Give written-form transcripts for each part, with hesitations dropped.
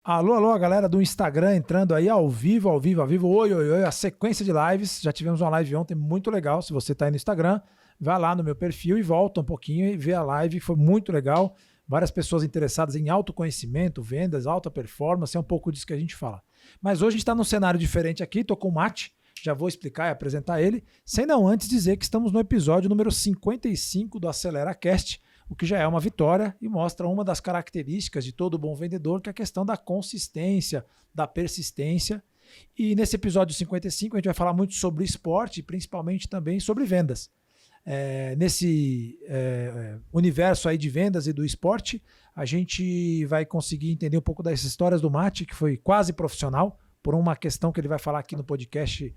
Alô, alô, a galera do Instagram entrando aí ao vivo. Oi, oi, oi, a sequência de lives. Já tivemos uma live ontem muito legal. Se você está aí no Instagram, vai lá no meu perfil e volta um pouquinho e vê a live. Foi muito legal. Várias pessoas interessadas em autoconhecimento, vendas, alta performance. É um pouco disso que a gente fala. Mas hoje a gente está num cenário diferente aqui. Estou com o Mate. Já vou explicar e apresentar ele. Sem não antes dizer que estamos no episódio número 55 do AceleraCast, o que já é uma vitória e mostra uma das características de todo bom vendedor, que é a questão da consistência, da persistência. E nesse episódio 55 a gente vai falar muito sobre esporte e principalmente também sobre vendas. Nesse universo aí de vendas e do esporte, a gente vai conseguir entender um pouco das histórias do Mate, que foi quase profissional, por uma questão que ele vai falar aqui no podcast.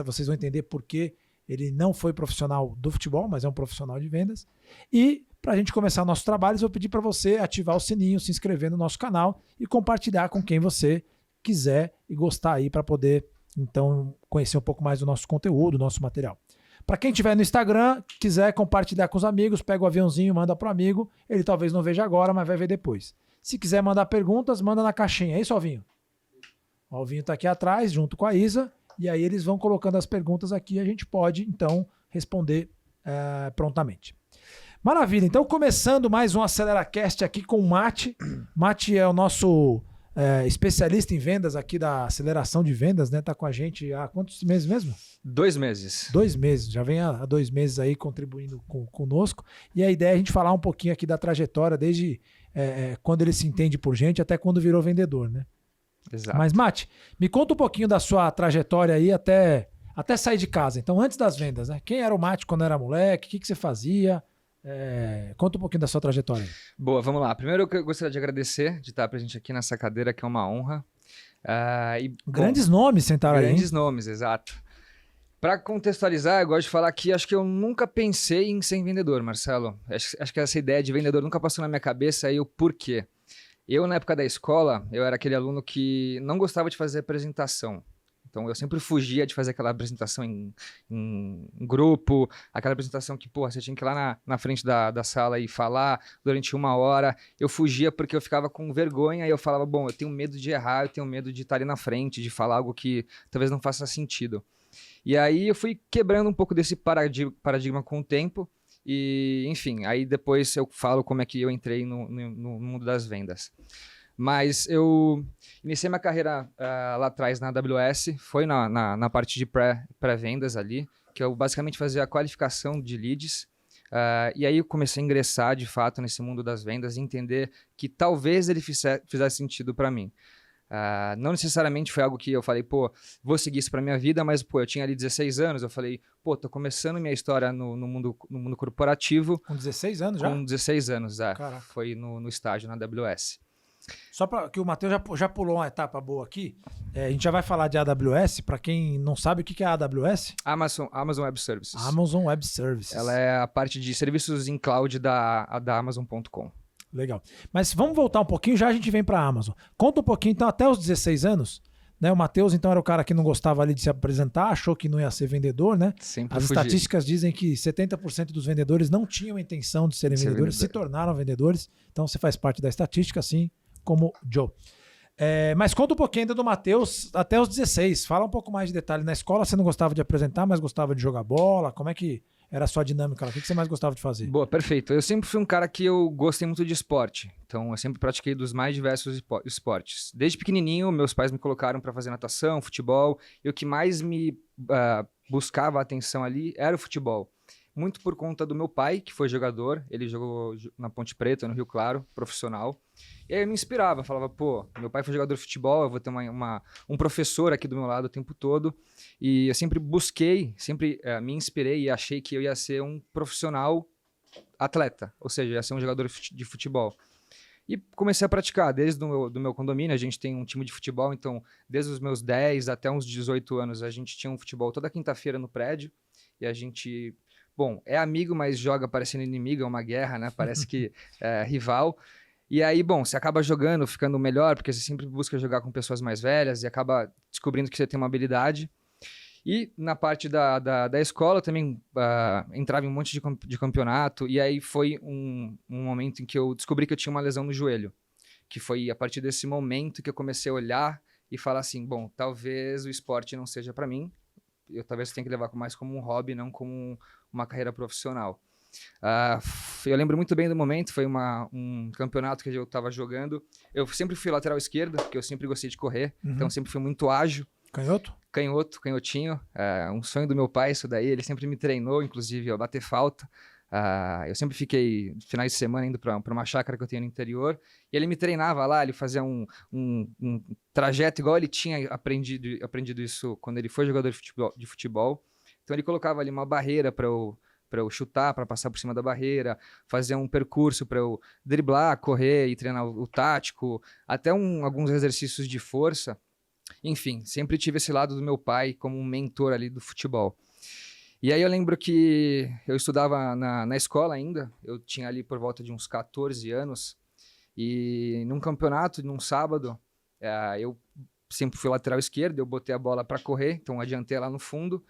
Vocês vão entender por que ele não foi profissional do futebol, mas é um profissional de vendas. E para a gente começar nossos trabalhos, eu vou pedir para você ativar o sininho, se inscrever no nosso canal e compartilhar com quem você quiser e gostar aí para poder, então, conhecer um pouco mais do nosso conteúdo, do nosso material. Para quem estiver no Instagram, quiser compartilhar com os amigos, pega o aviãozinho, manda para o amigo. Ele talvez não veja agora, mas vai ver depois. Se quiser mandar perguntas, manda na caixinha. É isso, Alvinho? O Alvinho está aqui atrás, junto com a Isa, e aí eles vão colocando as perguntas aqui e a gente pode, então, responder prontamente. Maravilha, então começando mais um AceleraCast aqui com o Mate. Mate é o nosso especialista em vendas aqui da aceleração de vendas, né? Tá com a gente há quantos meses mesmo? 2 meses. 2 meses, já vem há 2 meses aí contribuindo conosco. E a ideia é a gente falar um pouquinho aqui da trajetória, desde quando ele se entende por gente até quando virou vendedor, né? Exato. Mas, Mate, me conta um pouquinho da sua trajetória aí até sair de casa. Então, antes das vendas, né? Quem era o Mate quando era moleque? O que você fazia? Conta um pouquinho da sua trajetória. Boa, vamos lá. Primeiro eu gostaria de agradecer de estar presente aqui nessa cadeira, que é uma honra. Grandes nomes sentaram aí, hein? Grandes nomes, exato. Para contextualizar, eu gosto de falar que acho que eu nunca pensei em ser vendedor, Marcelo. Acho que essa ideia de vendedor nunca passou na minha cabeça e o porquê. Eu, na época da escola, eu era aquele aluno que não gostava de fazer apresentação. Então, eu sempre fugia de fazer aquela apresentação em grupo, aquela apresentação que, você tinha que ir lá na frente da sala e falar durante 1 hora. Eu fugia porque eu ficava com vergonha e eu falava, eu tenho medo de errar, eu tenho medo de estar ali na frente, de falar algo que talvez não faça sentido. E aí, eu fui quebrando um pouco desse paradigma com o tempo. E, enfim, aí depois eu falo como é que eu entrei no mundo das vendas. Mas eu iniciei minha carreira lá atrás na AWS, foi na parte de pré-vendas ali, que eu basicamente fazia a qualificação de leads. E aí eu comecei a ingressar de fato nesse mundo das vendas e entender que talvez ele fizesse sentido para mim. Não necessariamente foi algo que eu falei, vou seguir isso para minha vida, mas eu tinha ali 16 anos, eu falei, tô começando minha história no mundo corporativo. Com 16 anos já? Com 16 anos, foi no estágio na AWS. Só para que o Matheus já pulou uma etapa boa aqui, a gente já vai falar de AWS. Para quem não sabe, o que é a AWS? Amazon Web Services. Amazon Web Services. Ela é a parte de serviços em cloud da Amazon.com. Legal. Mas vamos voltar um pouquinho, já a gente vem para a Amazon. Conta um pouquinho, então, até os 16 anos, né? O Matheus, então, era o cara que não gostava ali de se apresentar, achou que não ia ser vendedor, né? As estatísticas dizem que 70% dos vendedores não tinham a intenção de serem vendedores, se tornaram vendedores. Então, você faz parte da estatística, assim como Joe. Mas conta um pouquinho ainda do Matheus até os 16. Fala um pouco mais de detalhe. Na escola você não gostava de apresentar, mas gostava de jogar bola. Como é que era a sua dinâmica lá? O que você mais gostava de fazer? Boa, perfeito. Eu sempre fui um cara que eu gostei muito de esporte. Então, eu sempre pratiquei dos mais diversos esportes. Desde pequenininho, meus pais me colocaram para fazer natação, futebol. E o que mais me buscava a atenção ali era o futebol. Muito por conta do meu pai, que foi jogador. Ele jogou na Ponte Preta, no Rio Claro, profissional. E aí eu me inspirava, falava, meu pai foi jogador de futebol, eu vou ter um professor aqui do meu lado o tempo todo. E eu sempre busquei, me inspirei e achei que eu ia ser um profissional atleta, ou seja, ia ser um jogador de futebol. E comecei a praticar, desde do meu condomínio, a gente tem um time de futebol, então desde os meus 10 até uns 18 anos, a gente tinha um futebol toda quinta-feira no prédio, e a gente... é amigo, mas joga parecendo inimigo, é uma guerra, né? Parece que é rival. E aí, você acaba jogando, ficando melhor, porque você sempre busca jogar com pessoas mais velhas e acaba descobrindo que você tem uma habilidade. E na parte da escola também entrava em um monte de campeonato, e aí foi um momento em que eu descobri que eu tinha uma lesão no joelho. que foi a partir desse momento que eu comecei a olhar e falar assim, bom, talvez o esporte não seja para mim, eu talvez tenha que levar mais como um hobby, não como uma carreira profissional. Eu lembro muito bem do momento, foi um campeonato que eu estava jogando. Eu sempre fui lateral esquerdo, porque eu sempre gostei de correr, então sempre fui muito ágil. Canhoto? Canhotinho. Um sonho do meu pai, isso daí. Ele sempre me treinou, inclusive, a bater falta. Eu sempre fiquei, finais de semana, indo para uma chácara que eu tenho no interior. E ele me treinava lá, ele fazia um trajeto igual ele tinha aprendido isso quando ele foi jogador de futebol. Então ele colocava ali uma barreira para eu chutar, para passar por cima da barreira, fazer um percurso para eu driblar, correr e treinar o tático, até alguns exercícios de força. Enfim, sempre tive esse lado do meu pai como um mentor ali do futebol. E aí eu lembro que eu estudava na escola ainda, eu tinha ali por volta de uns 14 anos, e num campeonato, num sábado, eu sempre fui lateral esquerdo, eu botei a bola para correr, então adiantei lá no fundo,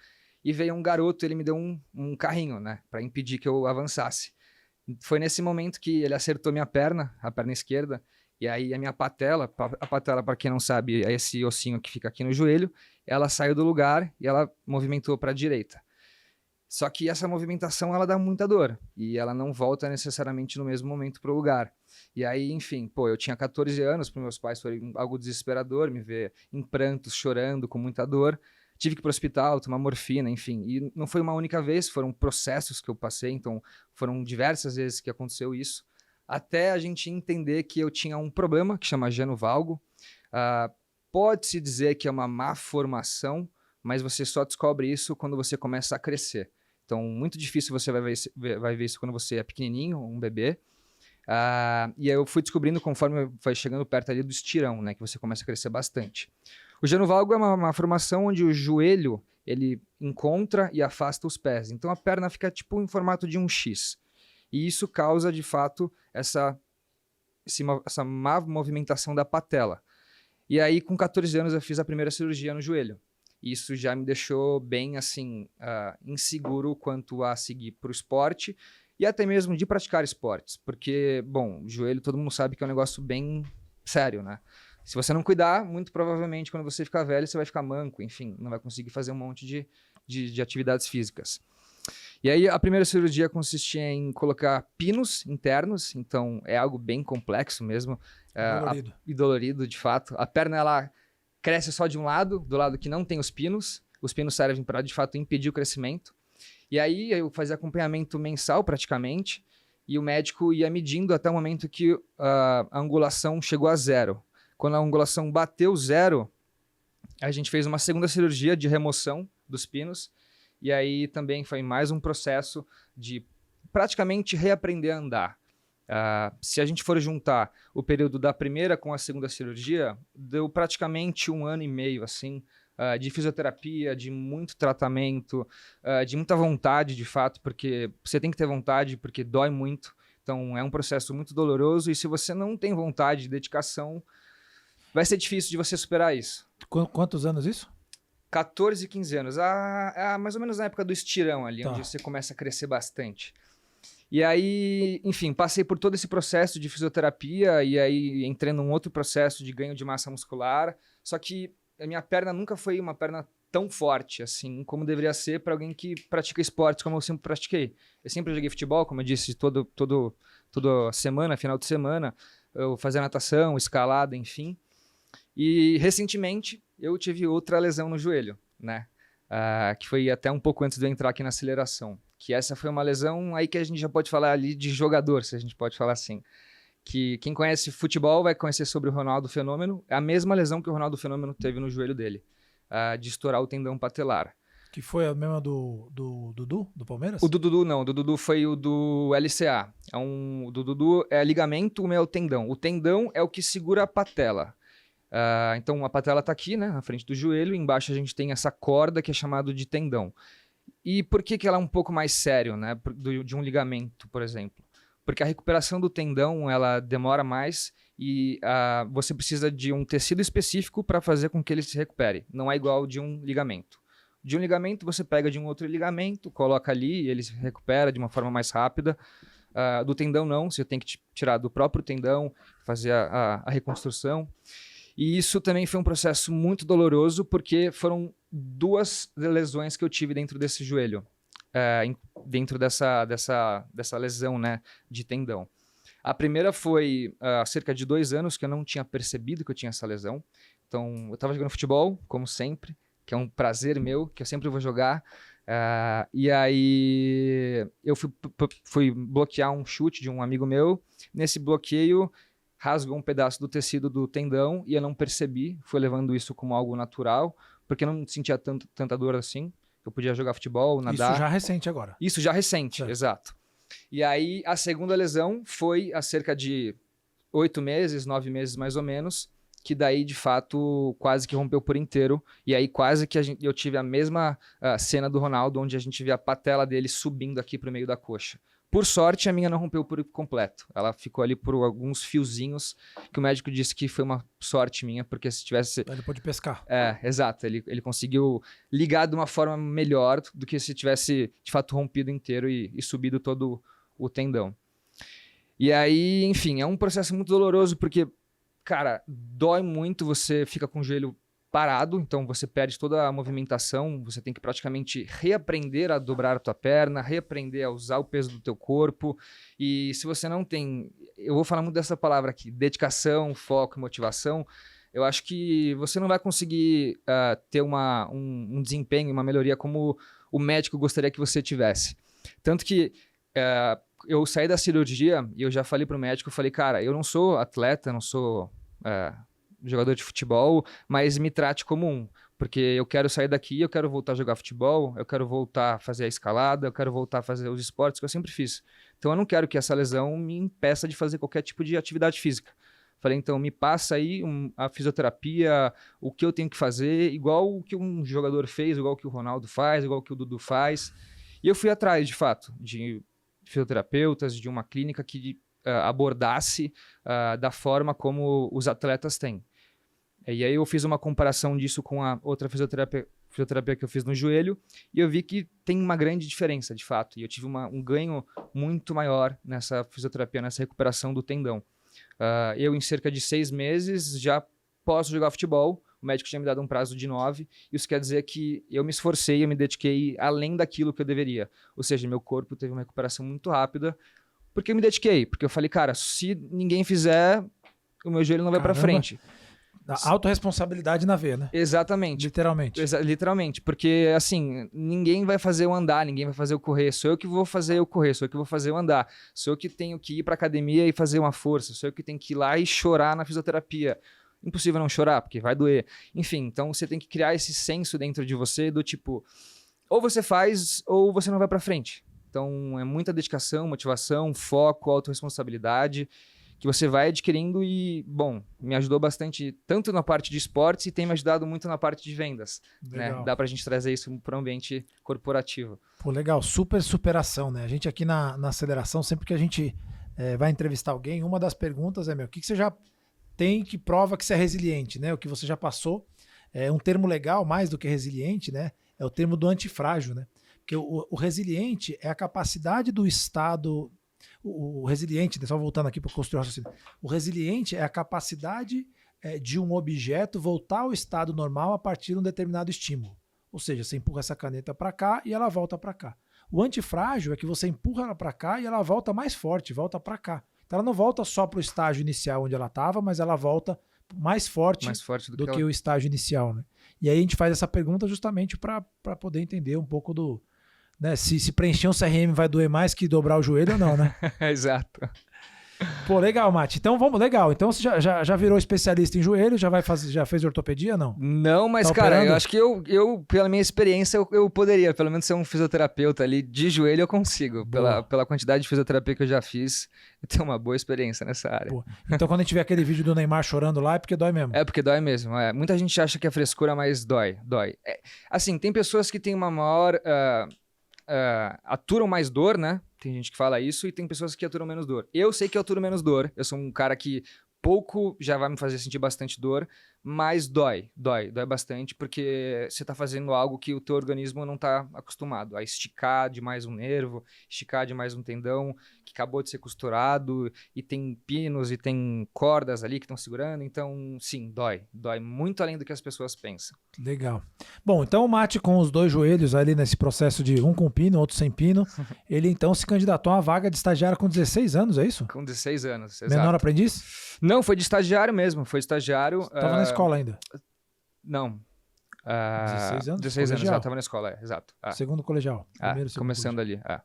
e veio um garoto, ele me deu um carrinho, né, para impedir que eu avançasse. Foi nesse momento que ele acertou minha perna, a perna esquerda, e aí a minha patela, para quem não sabe, é esse ossinho que fica aqui no joelho, ela saiu do lugar e ela movimentou para a direita. Só que essa movimentação, ela dá muita dor, e ela não volta necessariamente no mesmo momento para o lugar. E aí, enfim, eu tinha 14 anos, para meus pais foi algo desesperador, me ver em prantos, chorando, com muita dor. Tive que ir para o hospital, tomar morfina, enfim. E não foi uma única vez, foram processos que eu passei, então foram diversas vezes que aconteceu isso, até a gente entender que eu tinha um problema que chama geno valgo. Pode-se dizer que é uma má formação, mas você só descobre isso quando você começa a crescer. Então, muito difícil você vai ver isso quando você é pequenininho, um bebê. E aí eu fui descobrindo conforme vai chegando perto ali do estirão, né, que você começa a crescer bastante. O geno valgo é uma formação onde o joelho ele encontra e afasta os pés. Então, a perna fica tipo em formato de um X. E isso causa, de fato, essa má movimentação da patela. E aí, com 14 anos, eu fiz a primeira cirurgia no joelho. Isso já me deixou bem, assim, inseguro quanto a seguir para o esporte e até mesmo de praticar esportes. Porque, bom, joelho todo mundo sabe que é um negócio bem sério, né? Se você não cuidar, muito provavelmente, quando você ficar velho, você vai ficar manco, enfim, não vai conseguir fazer um monte de atividades físicas. E aí, a primeira cirurgia consistia em colocar pinos internos, então é algo bem complexo mesmo. Dolorido. E dolorido, de fato. A perna, ela cresce só de um lado, do lado que não tem os pinos. Os pinos servem para, de fato, impedir o crescimento. E aí, eu fazia acompanhamento mensal, praticamente, e o médico ia medindo até o momento que a angulação chegou a 0. Quando a angulação bateu 0, a gente fez uma segunda cirurgia de remoção dos pinos, e aí também foi mais um processo de praticamente reaprender a andar. Se a gente for juntar o período da primeira com a segunda cirurgia, deu praticamente 1 ano e meio, assim, de fisioterapia, de muito tratamento, de muita vontade, de fato, porque você tem que ter vontade, porque dói muito. Então, é um processo muito doloroso, e se você não tem vontade e dedicação, vai ser difícil de você superar isso. Quantos anos isso? 14, 15 anos. Mais ou menos na época do estirão ali, Tá. onde você começa a crescer bastante. E aí, enfim, passei por todo esse processo de fisioterapia e aí entrei num outro processo de ganho de massa muscular. Só que a minha perna nunca foi uma perna tão forte assim como deveria ser para alguém que pratica esportes como eu sempre pratiquei. Eu sempre joguei futebol, como eu disse, toda semana, final de semana, eu fazia natação, escalada, enfim. E recentemente eu tive outra lesão no joelho, né? Que foi até um pouco antes de eu entrar aqui na aceleração. Que essa foi uma lesão aí que a gente já pode falar ali de jogador, se a gente pode falar assim. Que quem conhece futebol vai conhecer sobre o Ronaldo Fenômeno. É a mesma lesão que o Ronaldo Fenômeno teve no joelho dele, de estourar o tendão patelar. Que foi a mesma do Dudu, do Palmeiras? O do Dudu não, o do Dudu foi o do LCA. O do Dudu é ligamento, o meu é o tendão. O tendão é o que segura a patela. Então a patela está aqui, né, na frente do joelho, e embaixo a gente tem essa corda que é chamado de tendão. E por que ela é um pouco mais sério, né, de um ligamento, por exemplo? Porque a recuperação do tendão ela demora mais e você precisa de um tecido específico para fazer com que ele se recupere. Não é igual de um ligamento. De um ligamento você pega de um outro ligamento, coloca ali e ele se recupera de uma forma mais rápida. Do tendão não, você tem que tirar do próprio tendão, fazer a reconstrução. E isso também foi um processo muito doloroso, porque foram 2 lesões que eu tive dentro desse joelho, dentro dessa lesão, né, de tendão. A primeira foi há cerca de 2 anos que eu não tinha percebido que eu tinha essa lesão. Então, eu estava jogando futebol, como sempre, que é um prazer meu, que eu sempre vou jogar. E aí eu fui bloquear um chute de um amigo meu. Nesse bloqueio, rasgou um pedaço do tecido do tendão e eu não percebi. Fui levando isso como algo natural, porque eu não sentia tanta dor assim. Eu podia jogar futebol, nadar. Isso já recente agora. Isso já recente, exato. E aí a segunda lesão foi há cerca de 8 meses, 9 meses mais ou menos, que daí de fato quase que rompeu por inteiro. E aí quase que eu tive a mesma cena do Ronaldo, onde a gente vê a patela dele subindo aqui para o meio da coxa. Por sorte, a minha não rompeu por completo. Ela ficou ali por alguns fiozinhos, que o médico disse que foi uma sorte minha, porque se tivesse... Ele pôde pescar. Exato. Ele conseguiu ligar de uma forma melhor do que se tivesse, de fato, rompido inteiro e subido todo o tendão. E aí, enfim, é um processo muito doloroso, porque, cara, dói muito, você fica com o joelho parado, então você perde toda a movimentação, você tem que praticamente reaprender a dobrar a tua perna, reaprender a usar o peso do teu corpo, e se você não tem, eu vou falar muito dessa palavra aqui, dedicação, foco e motivação, eu acho que você não vai conseguir ter um desempenho, uma melhoria como o médico gostaria que você tivesse. Tanto que eu saí da cirurgia e eu já falei pro médico, eu falei, cara, eu não sou atleta, não sou... jogador de futebol, mas me trate como um, porque eu quero sair daqui, eu quero voltar a jogar futebol, eu quero voltar a fazer a escalada, eu quero voltar a fazer os esportes que eu sempre fiz. Então eu não quero que essa lesão me impeça de fazer qualquer tipo de atividade física. Falei, então me passa aí a fisioterapia, o que eu tenho que fazer, igual o que um jogador fez, igual o que o Ronaldo faz, igual o que o Dudu faz. E eu fui atrás, de fato, de fisioterapeutas, de uma clínica que abordasse da forma como os atletas têm. E aí eu fiz uma comparação disso com a outra fisioterapia que eu fiz no joelho e eu vi que tem uma grande diferença, de fato. E eu tive um ganho muito maior nessa fisioterapia, nessa recuperação do tendão. Eu, em cerca de 6 meses, já posso jogar futebol. O médico tinha me dado um prazo de 9. Isso quer dizer que eu me esforcei, eu me dediquei além daquilo que eu deveria. Ou seja, meu corpo teve uma recuperação muito rápida porque eu me dediquei. Porque eu falei, cara, se ninguém fizer, o meu joelho não vai para frente. A autorresponsabilidade na veia, né? Exatamente. Literalmente. Literalmente. Porque, assim, ninguém vai fazer eu andar, ninguém vai fazer eu correr. Sou eu que vou fazer eu correr, sou eu que vou fazer eu andar. Sou eu que tenho que ir pra academia e fazer uma força. Sou eu que tenho que ir lá e chorar na fisioterapia. Impossível não chorar, porque vai doer. Enfim, então você tem que criar esse senso dentro de você do tipo, ou você faz ou você não vai pra frente. Então, é muita dedicação, motivação, foco, autorresponsabilidade que você vai adquirindo e, bom, me ajudou bastante tanto na parte de esportes e tem me ajudado muito na parte de vendas, né? Dá pra gente trazer isso para um ambiente corporativo. Pô, legal, super superação, né? A gente aqui na Aceleração, sempre que a gente vai entrevistar alguém, uma das perguntas é, o que você já tem que prova que você é resiliente, né? O que você já passou. Um termo legal, mais do que resiliente, né? É o termo do antifrágil, né? Porque o resiliente é a capacidade do Estado... O resiliente, só voltando aqui para construir o raciocínio, o resiliente é a capacidade de um objeto voltar ao estado normal a partir de um determinado estímulo. Ou seja, você empurra essa caneta para cá e ela volta para cá. O antifrágil é que você empurra ela para cá e ela volta mais forte, volta para cá. Então ela não volta só para o estágio inicial onde ela estava, mas ela volta mais forte do que o estágio inicial. Né? E aí a gente faz essa pergunta justamente para poder entender um pouco do... Né? Se preencher um CRM vai doer mais que dobrar o joelho ou não, né? Exato. Pô, legal, Mati. Então vamos, legal. Então você já virou especialista em joelho, já fez ortopedia, não? Não, mas tá cara, operando? Eu acho que eu, pela minha experiência, eu poderia pelo menos ser um fisioterapeuta ali de joelho, eu consigo. Pela quantidade de fisioterapia que eu já fiz, eu tenho uma boa experiência nessa área. Pô, então quando a gente vê aquele vídeo do Neymar chorando lá, é porque dói mesmo. É porque dói mesmo. Muita gente acha que é frescura, mas dói. Assim, tem pessoas que têm uma maior... aturam mais dor, né? Tem gente que fala isso e tem pessoas que aturam menos dor. Eu sei que eu aturo menos dor. Eu sou um cara que pouco já vai me fazer sentir bastante dor, mas dói bastante, porque você está fazendo algo que o teu organismo não está acostumado a esticar demais um nervo, esticar demais um tendão que acabou de ser costurado e tem pinos e tem cordas ali que estão segurando, então sim, dói muito além do que as pessoas pensam. Legal. Bom, então o Mate com os 2 joelhos ali nesse processo de um com pino, outro sem pino, ele então se candidatou a uma vaga de estagiário com 16 anos, é isso? Com 16 anos, exato. Menor aprendiz? Não, foi de estagiário mesmo, foi estagiário. Estava na escola ainda? Não. 16 anos? 16 anos, Colegial? já estava na escola, exato. Segundo colegial. Primeiro, segundo começando colegial. ali.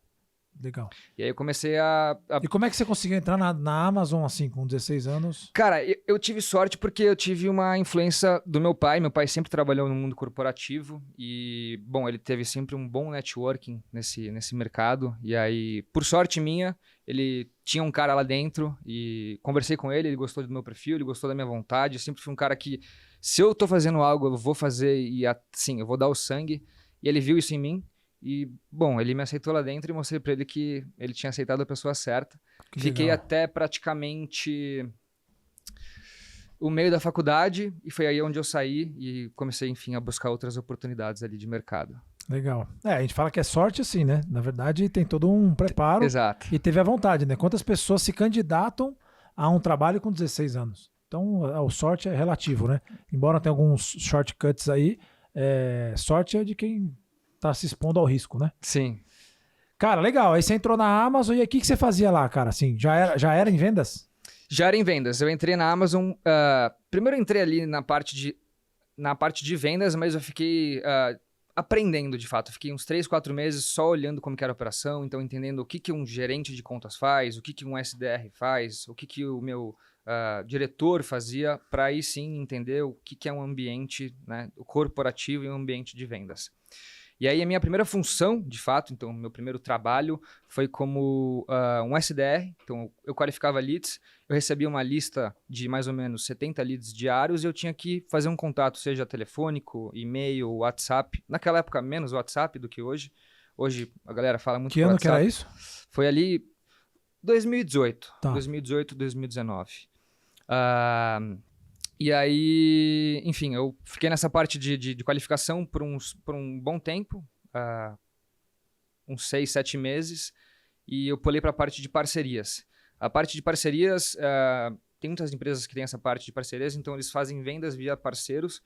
Legal. E aí eu comecei a... E como é que você conseguiu entrar na Amazon assim, com 16 anos? Cara, eu tive sorte porque eu tive uma influência do meu pai. Meu pai sempre trabalhou no mundo corporativo e, bom, ele teve sempre um bom networking nesse mercado. E aí, por sorte minha, ele tinha um cara lá dentro e conversei com ele, ele gostou do meu perfil, ele gostou da minha vontade. Eu sempre fui um cara que, se eu tô fazendo algo, eu vou fazer e, assim, eu vou dar o sangue. E ele viu isso em mim. E, bom, ele me aceitou lá dentro e mostrei pra ele que ele tinha aceitado a pessoa certa. Que Fiquei legal. até praticamente o meio da faculdade e foi aí onde eu saí e comecei, enfim, a buscar outras oportunidades ali de mercado. Legal. A gente fala que é sorte assim, né? Na verdade, tem todo um preparo. Exato. E teve a vontade, né? Quantas pessoas se candidatam a um trabalho com 16 anos? Então, a sorte é relativo, né? Embora tenha alguns shortcuts aí, sorte é de quem tá se expondo ao risco, né? Sim. Cara, legal. Aí você entrou na Amazon e aí o que você fazia lá, cara? Assim, já era em vendas? Já era em vendas. Eu entrei na Amazon. Primeiro eu entrei ali na parte de vendas, mas eu fiquei aprendendo de fato. Eu fiquei uns 3, 4 meses só olhando como que era a operação, então entendendo o que um gerente de contas faz, o que um SDR faz, o que o meu diretor fazia, para aí sim entender o que é um ambiente, né, o corporativo e um ambiente de vendas. E aí a minha primeira função, de fato, então meu primeiro trabalho foi como um SDR, então eu qualificava leads, eu recebia uma lista de mais ou menos 70 leads diários e eu tinha que fazer um contato, seja telefônico, e-mail, WhatsApp, naquela época menos WhatsApp do que hoje, hoje a galera fala muito Que ano WhatsApp. que era isso? Foi ali 2018, Tá. 2018, 2019. E aí, enfim, eu fiquei nessa parte de qualificação por um bom tempo, uns 6, 7 meses, e eu pulei para a parte de parcerias. A parte de parcerias, tem muitas empresas que têm essa parte de parcerias, então eles fazem vendas via parceiros,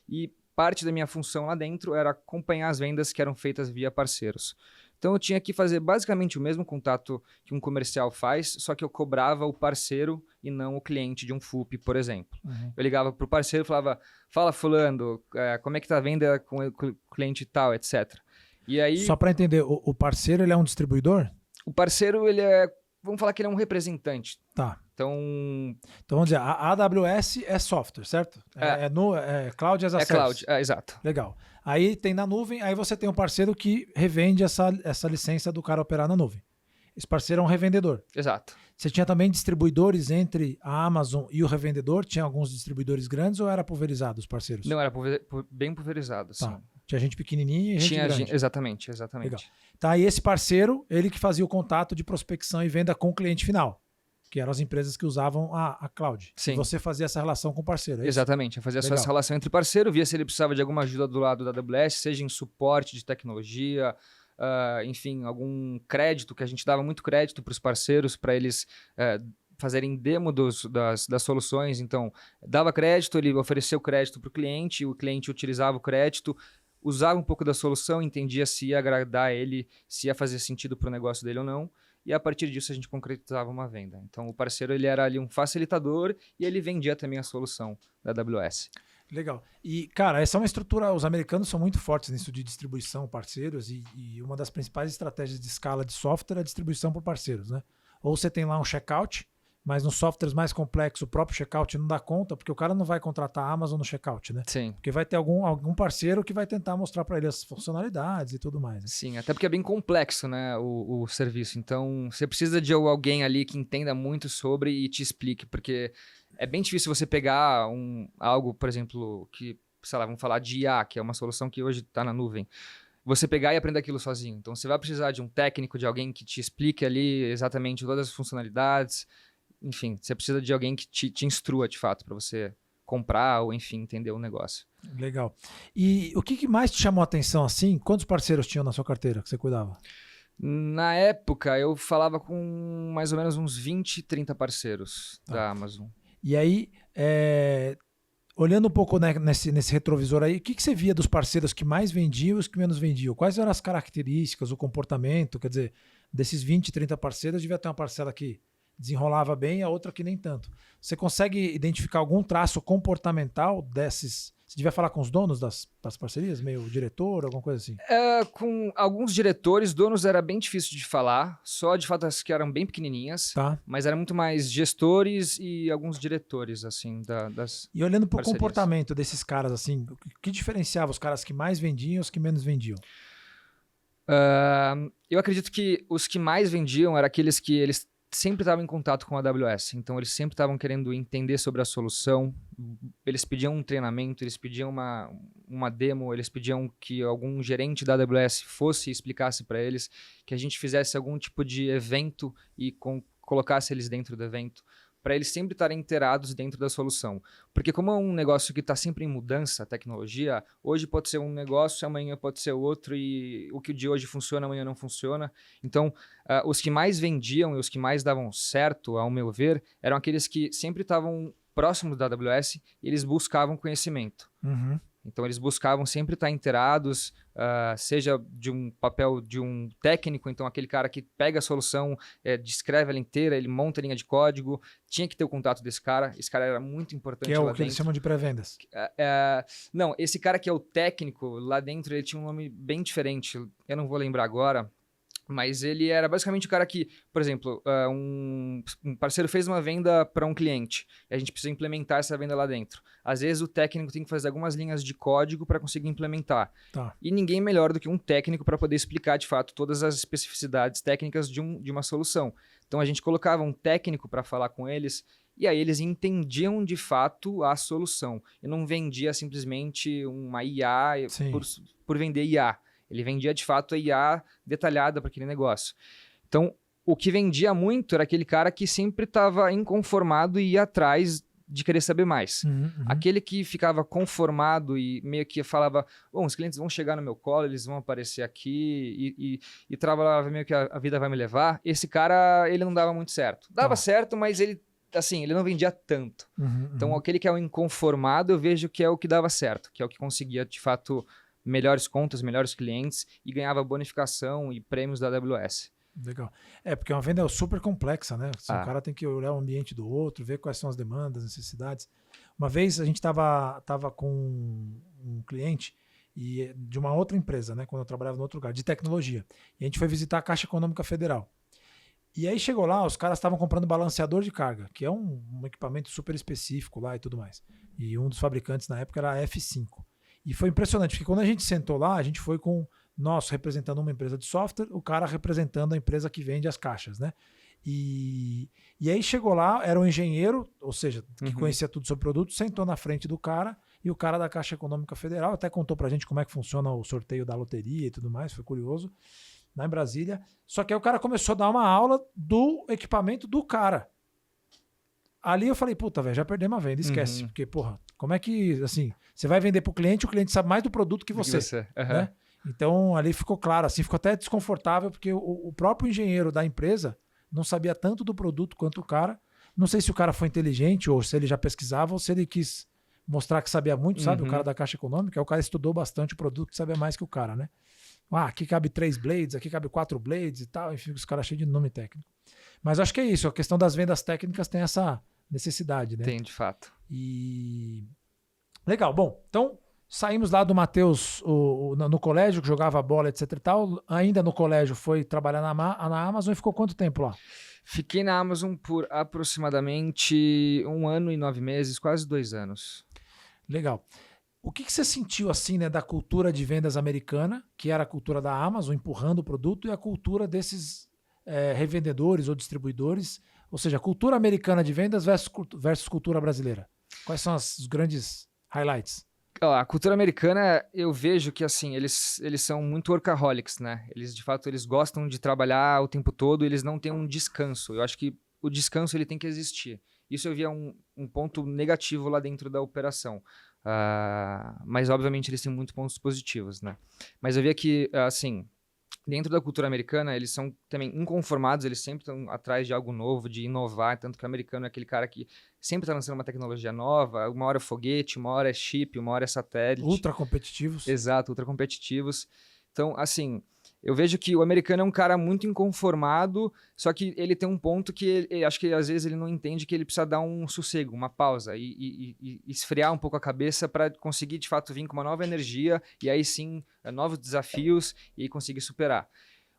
e parte da minha função lá dentro era acompanhar as vendas que eram feitas via parceiros. Então eu tinha que fazer basicamente o mesmo contato que um comercial faz, só que eu cobrava o parceiro e não o cliente de um FUP, por exemplo. Uhum. Eu ligava para o parceiro e falava, fala fulano, como é que tá a venda com o cliente tal, etc. E aí, Só para entender, o parceiro ele é um distribuidor? o parceiro, vamos falar que ele é um representante. Tá. Então Então vamos dizer, a AWS é software, certo? É Cloud as a Service. Cloud, exato. Legal. Aí tem na nuvem, aí você tem um parceiro que revende essa licença do cara operar na nuvem. Esse parceiro é um revendedor. Exato. Você tinha também distribuidores entre a Amazon e o revendedor? Tinha alguns distribuidores grandes ou era pulverizado os parceiros? Não, era bem pulverizado, sim. Tá. Tinha gente pequenininha e gente grande. Exatamente. Legal. Tá, e esse parceiro, ele que fazia o contato de prospecção e venda com o cliente final, que eram as empresas que usavam a cloud. Sim. E você fazia essa relação com o parceiro, é isso? Exatamente, eu fazia Legal. essa relação entre parceiro, via se ele precisava de alguma ajuda do lado da AWS, seja em suporte de tecnologia, enfim, algum crédito, que a gente dava muito crédito para os parceiros, para eles fazerem demo das soluções. Então, dava crédito, ele ofereceu o crédito para o cliente utilizava o crédito, usava um pouco da solução, entendia se ia agradar ele, se ia fazer sentido para o negócio dele ou não. E a partir disso a gente concretizava uma venda. Então o parceiro ele era ali um facilitador e ele vendia também a solução da AWS. Legal. E, cara, essa é uma estrutura, os americanos são muito fortes nisso de distribuição, parceiros, e uma das principais estratégias de escala de software é a distribuição por parceiros, né? Ou você tem lá um checkout, mas nos softwares mais complexos o próprio checkout não dá conta, porque o cara não vai contratar a Amazon no checkout, né? Sim. Porque vai ter algum parceiro que vai tentar mostrar para ele as funcionalidades e tudo mais. Né? Sim, até porque é bem complexo, né, o serviço. Então, você precisa de alguém ali que entenda muito sobre e te explique, porque é bem difícil você pegar algo, por exemplo, que, sei lá, vamos falar de IA, que é uma solução que hoje está na nuvem. Você pegar e aprender aquilo sozinho. Então, você vai precisar de um técnico, de alguém que te explique ali exatamente todas as funcionalidades. Enfim, você precisa de alguém que te instrua, de fato, para você comprar ou, enfim, entender o negócio. Legal. E o que mais te chamou a atenção assim? Quantos parceiros tinham na sua carteira que você cuidava? Na época, eu falava com mais ou menos uns 20, 30 parceiros da Amazon. E aí, olhando um pouco, né, nesse retrovisor aí, o que você via dos parceiros que mais vendiam e os que menos vendiam? Quais eram as características, o comportamento? Quer dizer, desses 20, 30 parceiros, devia ter uma parcela que desenrolava bem e a outra que nem tanto. Você consegue identificar algum traço comportamental desses? Você devia falar com os donos das parcerias? Meio diretor, alguma coisa assim? Com alguns diretores, donos era bem difícil de falar, só de fato as que eram bem pequenininhas, Tá. mas era muito mais gestores e alguns diretores, assim, das E olhando para o parcerias. comportamento desses caras, assim, o que diferenciava os caras que mais vendiam e os que menos vendiam? Eu acredito que os que mais vendiam eram aqueles que eles sempre estavam em contato com a AWS, então eles sempre estavam querendo entender sobre a solução, eles pediam um treinamento, eles pediam uma demo, eles pediam que algum gerente da AWS fosse e explicasse para eles, que a gente fizesse algum tipo de evento e colocasse eles dentro do evento, para eles sempre estarem inteirados dentro da solução. Porque como é um negócio que está sempre em mudança, a tecnologia, hoje pode ser um negócio, amanhã pode ser outro, e o que de hoje funciona, amanhã não funciona. Então, os que mais vendiam e os que mais davam certo, ao meu ver, eram aqueles que sempre estavam próximos da AWS e eles buscavam conhecimento. Uhum. Então, eles buscavam sempre estar inteirados, seja de um papel de um técnico, então aquele cara que pega a solução, descreve ela inteira, ele monta a linha de código, tinha que ter o contato desse cara, esse cara era muito importante Que é lá o dentro. que eles chamam de pré-vendas. Não, esse cara que é o técnico, lá dentro ele tinha um nome bem diferente, eu não vou lembrar agora, mas ele era basicamente o cara que, por exemplo, um parceiro fez uma venda para um cliente e a gente precisa implementar essa venda lá dentro. Às vezes o técnico tem que fazer algumas linhas de código para conseguir implementar. Tá. E ninguém melhor do que um técnico para poder explicar de fato todas as especificidades técnicas de uma solução. Então a gente colocava um técnico para falar com eles e aí eles entendiam de fato a solução. E não vendia simplesmente uma IA por vender IA. Ele vendia, de fato, a IA detalhada para aquele negócio. Então, o que vendia muito era aquele cara que sempre estava inconformado e ia atrás de querer saber mais. Uhum. Aquele que ficava conformado e meio que falava, bom, os clientes vão chegar no meu colo, eles vão aparecer aqui e trabalhava meio que a vida vai me levar. Esse cara, ele não dava muito certo. Dava certo, mas ele, assim, ele não vendia tanto. Então, aquele que é o inconformado, eu vejo que é o que dava certo, que é o que conseguia, de fato, melhores contas, melhores clientes e ganhava bonificação e prêmios da AWS. Legal. Porque uma venda é super complexa, né? Assim, o cara tem que olhar o ambiente do outro, ver quais são as demandas, necessidades. Uma vez a gente estava com um cliente de uma outra empresa, né? Quando eu trabalhava em outro lugar, de tecnologia. E a gente foi visitar a Caixa Econômica Federal. E aí chegou lá, os caras estavam comprando balanceador de carga, que é um equipamento super específico lá e tudo mais. E um dos fabricantes na época era a F5. E foi impressionante, porque quando a gente sentou lá, a gente foi com nós representando uma empresa de software, o cara representando a empresa que vende as caixas, né? E aí chegou lá, era um engenheiro, ou seja, que conhecia tudo sobre o produto, sentou na frente do cara, e o cara da Caixa Econômica Federal até contou pra gente como é que funciona o sorteio da loteria e tudo mais, foi curioso, lá em Brasília. Só que aí o cara começou a dar uma aula do equipamento do cara. Ali eu falei, puta, velho, já perdemos a venda, esquece. Porque, porra, como é que, assim, você vai vender pro cliente, o cliente sabe mais do produto que você. Né? Então, ali ficou claro, assim, ficou até desconfortável, porque o próprio engenheiro da empresa não sabia tanto do produto quanto o cara. Não sei se o cara foi inteligente, ou se ele já pesquisava, ou se ele quis mostrar que sabia muito, sabe? O cara da Caixa Econômica, o cara estudou bastante o produto, que sabia mais que o cara, né? Aqui cabe 3 blades, aqui cabe 4 blades e tal, enfim, os caras cheios de nome técnico. Mas acho que é isso, a questão das vendas técnicas tem essa necessidade, né? Tem, de fato. E... Legal, bom, então saímos lá do Matheus no colégio, que jogava bola, etc e tal, ainda no colégio foi trabalhar na Amazon e ficou quanto tempo lá? Fiquei na Amazon por aproximadamente 1 ano e 9 meses, quase 2 anos. Legal. O que você sentiu assim, né, da cultura de vendas americana, que era a cultura da Amazon empurrando o produto, e a cultura desses revendedores ou distribuidores, ou seja, a cultura americana de vendas versus cultura brasileira? Quais são os grandes highlights? A cultura americana, eu vejo que assim, eles são muito workaholics, né? Eles, de fato, eles gostam de trabalhar o tempo todo, eles não têm um descanso. Eu acho que o descanso ele tem que existir. Isso eu via um ponto negativo lá dentro da operação. Mas, obviamente, eles têm muitos pontos positivos, né? Mas eu via que, assim, dentro da cultura americana, eles são também inconformados, eles sempre estão atrás de algo novo, de inovar, tanto que o americano é aquele cara que sempre está lançando uma tecnologia nova, uma hora é foguete, uma hora é chip, uma hora é satélite. Ultra competitivos. Exato, ultra competitivos. Então, assim, eu vejo que o americano é um cara muito inconformado, só que ele tem um ponto que acho que às vezes ele não entende que ele precisa dar um sossego, uma pausa e esfriar um pouco a cabeça para conseguir de fato vir com uma nova energia e aí sim novos desafios e conseguir superar.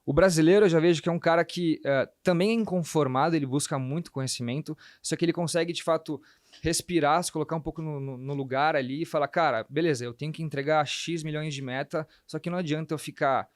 O brasileiro eu já vejo que é um cara que também é inconformado, ele busca muito conhecimento, só que ele consegue de fato respirar, se colocar um pouco no lugar ali e falar, cara, beleza, eu tenho que entregar X milhões de meta, só que não adianta eu ficar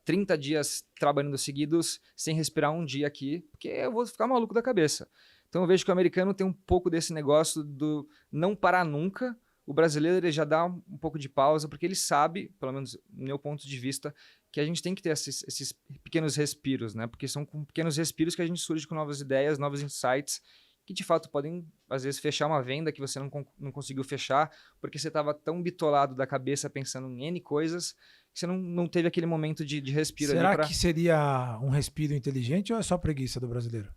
30 dias trabalhando seguidos sem respirar um dia aqui, porque eu vou ficar maluco da cabeça. Então eu vejo que o americano tem um pouco desse negócio do não parar nunca. O brasileiro ele já dá um pouco de pausa, porque ele sabe, pelo menos no meu ponto de vista, que a gente tem que ter esses pequenos respiros, né? Porque são com pequenos respiros que a gente surge com novas ideias, novos insights, que de fato podem, às vezes, fechar uma venda que você não conseguiu fechar, porque você estava tão bitolado da cabeça pensando em N coisas, que você não teve aquele momento de respiro. Será ali que seria um respiro inteligente ou é só preguiça do brasileiro?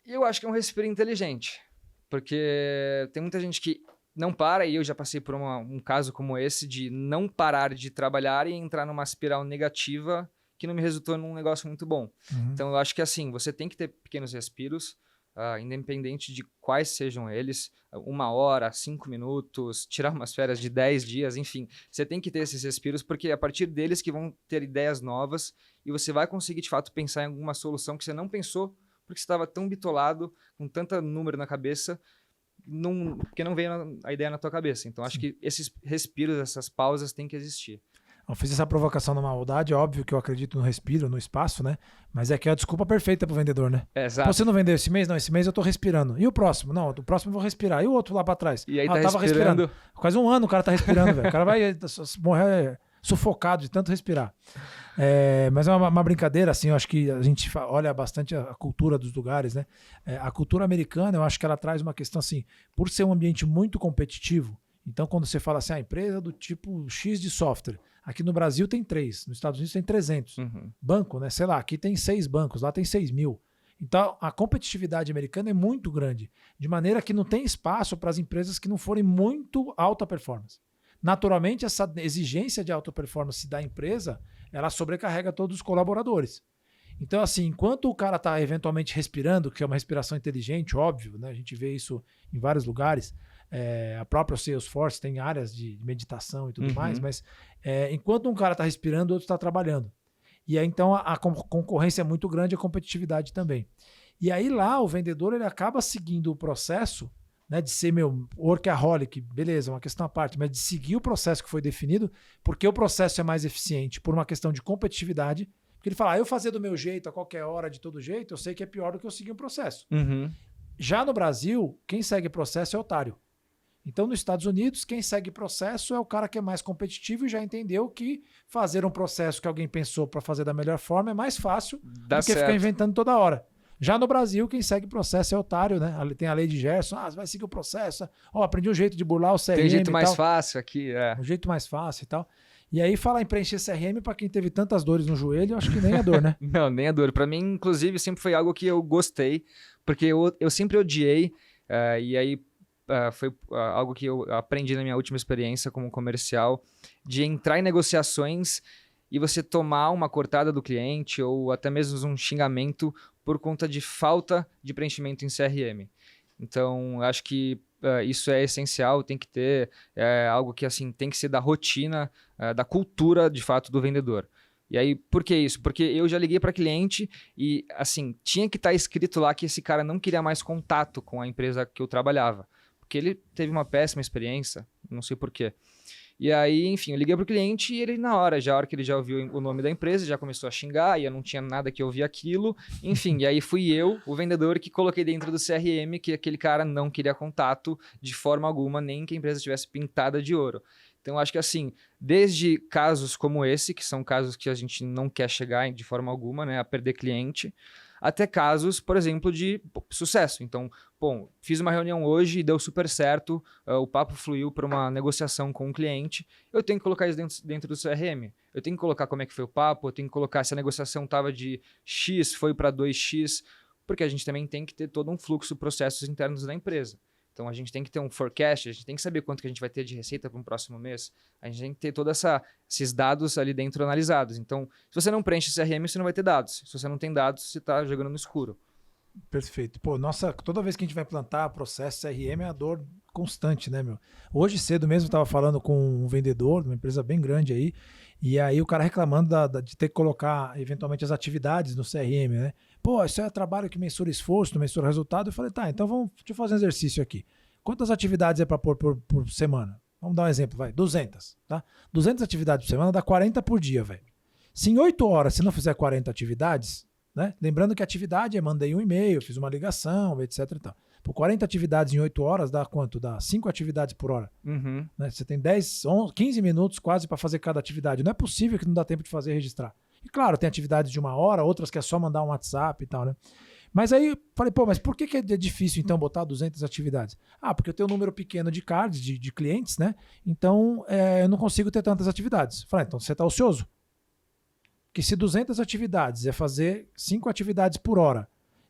Eu acho que é um respiro inteligente, porque tem muita gente que não para, e eu já passei por um caso como esse, de não parar de trabalhar e entrar numa espiral negativa que não me resultou num negócio muito bom. Uhum. Então, eu acho que assim, você tem que ter pequenos respiros, independente de quais sejam eles, 1 hora, 5 minutos, tirar umas férias de 10 dias, enfim. Você tem que ter esses respiros, porque é a partir deles que vão ter ideias novas e você vai conseguir, de fato, pensar em alguma solução que você não pensou, porque você estava tão bitolado, com tanto número na cabeça, porque não veio a ideia na tua cabeça. Então, acho que esses respiros, essas pausas têm que existir. Eu fiz essa provocação na maldade, é óbvio que eu acredito no respiro, no espaço, né? Mas é que é a desculpa perfeita pro vendedor, né? Exato. Pô, você não vendeu esse mês? Não, esse mês eu tô respirando. E o próximo? Não, o próximo eu vou respirar. E o outro lá pra trás? E aí tava respirando. Quase um ano o cara tá respirando, velho. O cara vai morrer sufocado de tanto respirar. Mas é uma brincadeira, assim, eu acho que a gente olha bastante a cultura dos lugares, né? A cultura americana, eu acho que ela traz uma questão assim, por ser um ambiente muito competitivo, então quando você fala assim, a empresa do tipo X de software, aqui no Brasil tem 3, nos Estados Unidos tem 300. Uhum. Banco, né? Sei lá, aqui tem 6 bancos, lá tem 6.000. Então, a competitividade americana é muito grande, de maneira que não tem espaço para as empresas que não forem muito alta performance. Naturalmente, essa exigência de alta performance da empresa, ela sobrecarrega todos os colaboradores. Então, assim, enquanto o cara está eventualmente respirando, que é uma respiração inteligente, óbvio, né? A gente vê isso em vários lugares, a própria Salesforce tem áreas de meditação e tudo mais, mas enquanto um cara está respirando, o outro está trabalhando. E aí, então, a concorrência é muito grande, a competitividade também. E aí lá, o vendedor ele acaba seguindo o processo, né, de ser workaholic, beleza, uma questão à parte, mas de seguir o processo que foi definido, porque o processo é mais eficiente por uma questão de competitividade, porque ele fala, eu fazer do meu jeito, a qualquer hora, de todo jeito, eu sei que é pior do que eu seguir um processo. Uhum. Já no Brasil, quem segue processo é otário. Então, nos Estados Unidos, quem segue processo é o cara que é mais competitivo e já entendeu que fazer um processo que alguém pensou para fazer da melhor forma é mais fácil do que ficar inventando toda hora. Já no Brasil, quem segue processo é otário, né? Tem a lei de Gerson, você vai seguir o processo. Aprendi um jeito de burlar o CRM. Tem jeito mais fácil aqui, Um jeito mais fácil e tal. E aí, falar em preencher CRM, para quem teve tantas dores no joelho, eu acho que nem é dor, né? Não, nem é dor. Para mim, inclusive, sempre foi algo que eu gostei, porque eu sempre odiei, e aí foi algo que eu aprendi na minha última experiência como comercial, de entrar em negociações e você tomar uma cortada do cliente ou até mesmo um xingamento por conta de falta de preenchimento em CRM. Então, acho que isso é essencial, tem que ter algo que assim tem que ser da rotina, da cultura, de fato, do vendedor. E aí, por que isso? Porque eu já liguei para cliente e, assim, tinha que estar escrito lá que esse cara não queria mais contato com a empresa que eu trabalhava. Porque ele teve uma péssima experiência, não sei por quê. E aí, enfim, eu liguei pro cliente e ele, na hora que ele já ouviu o nome da empresa, já começou a xingar e eu não tinha nada que ouvir aquilo. Enfim, e aí fui eu, o vendedor, que coloquei dentro do CRM que aquele cara não queria contato de forma alguma, nem que a empresa estivesse pintada de ouro. Então, acho que assim, desde casos como esse, que são casos que a gente não quer chegar de forma alguma, né, a perder cliente, até casos, por exemplo, de sucesso. Então, bom, fiz uma reunião hoje e deu super certo, o papo fluiu para uma negociação com o cliente, eu tenho que colocar isso dentro do CRM. Eu tenho que colocar como é que foi o papo, eu tenho que colocar se a negociação estava de X, foi para 2X, porque a gente também tem que ter todo um fluxo, processos internos da empresa. Então, a gente tem que ter um forecast, a gente tem que saber quanto que a gente vai ter de receita para um próximo mês. A gente tem que ter todos esses dados ali dentro analisados. Então, se você não preenche CRM, você não vai ter dados. Se você não tem dados, você está jogando no escuro. Perfeito. Pô, nossa, toda vez que a gente vai implantar processo CRM é a dor constante, né, meu? Hoje cedo mesmo eu estava falando com um vendedor de uma empresa bem grande aí, e aí o cara reclamando de ter que colocar eventualmente as atividades no CRM, né? Pô, isso é trabalho que mensura esforço, não mensura resultado. Eu falei, tá, então deixa eu fazer um exercício aqui. Quantas atividades é para pôr por semana? Vamos dar um exemplo, vai, 200, tá? 200 atividades por semana dá 40 por dia, velho. Se em 8 horas você não fizer 40 atividades, né? Lembrando que a atividade é mandei um e-mail, fiz uma ligação, etc e tal. Por 40 atividades em 8 horas dá quanto? Dá 5 atividades por hora. Uhum. Né? Você tem 10, 11, 15 minutos quase para fazer cada atividade. Não é possível que não dá tempo de fazer e registrar. E claro, tem atividades de 1 hora, outras que é só mandar um WhatsApp e tal, né? Mas aí falei, pô, mas por que é difícil então botar 200 atividades? Ah, porque eu tenho um número pequeno de cards, de clientes, né? Então eu não consigo ter tantas atividades. Falei, então você está ocioso. Porque se 200 atividades é fazer 5 atividades por hora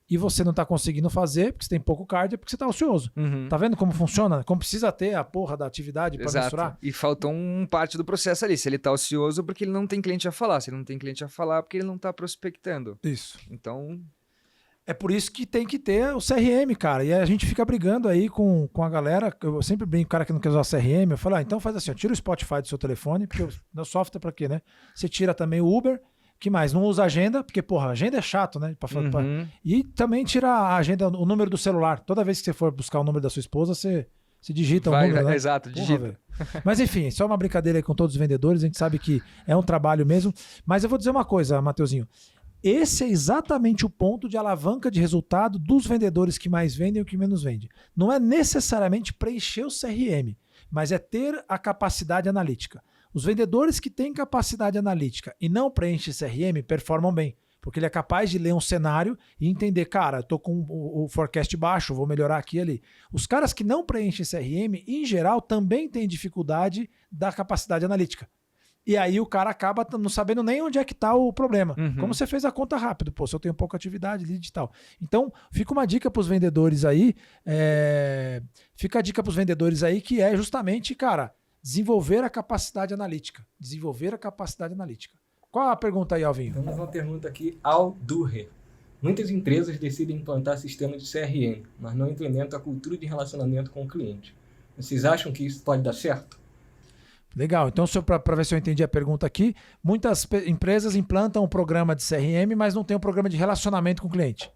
e você não está conseguindo fazer, porque você tem pouco card, é porque você está ocioso. Uhum. Tá vendo como funciona? Como precisa ter a porra da atividade para mensurar? E faltou parte do processo ali. Se ele está ocioso, porque ele não tem cliente a falar. Se ele não tem cliente a falar, porque ele não está prospectando. Isso. Então... É por isso que tem que ter o CRM, cara. E a gente fica brigando aí com a galera. Eu sempre brinco com o cara que não quer usar CRM. Eu falo, então faz assim, ó, tira o Spotify do seu telefone, porque o software para quê, né? Você tira também o Uber. Que mais? Não usa agenda, porque, porra, agenda é chato, né? E também tira a agenda, o número do celular. Toda vez que você for buscar o número da sua esposa, você digita o número, né? Exato, digita. Mas enfim, só uma brincadeira aí com todos os vendedores. A gente sabe que é um trabalho mesmo. Mas eu vou dizer uma coisa, Mateuzinho. Esse é exatamente o ponto de alavanca de resultado dos vendedores que mais vendem e o que menos vende. Não é necessariamente preencher o CRM, mas é ter a capacidade analítica. Os vendedores que têm capacidade analítica e não preenchem CRM performam bem, porque ele é capaz de ler um cenário e entender, cara, eu tô com o forecast baixo, vou melhorar aqui e ali. Os caras que não preenchem CRM, em geral, também têm dificuldade da capacidade analítica. E aí o cara acaba não sabendo nem onde é que está o problema. Uhum. Como você fez a conta rápido? Pô, se eu tenho pouca atividade, lead e tal. Então, fica uma dica para os vendedores aí. Fica a dica para os vendedores aí que é justamente, cara, desenvolver a capacidade analítica. Desenvolver a capacidade analítica. Qual a pergunta aí, Alvinho? Temos uma pergunta aqui ao Durre. Muitas empresas decidem implantar sistemas de CRM, mas não implementam a cultura de relacionamento com o cliente. Vocês acham que isso pode dar certo? Legal, então para ver se eu entendi a pergunta aqui, muitas empresas implantam um programa de CRM, mas não tem um programa de relacionamento com o cliente.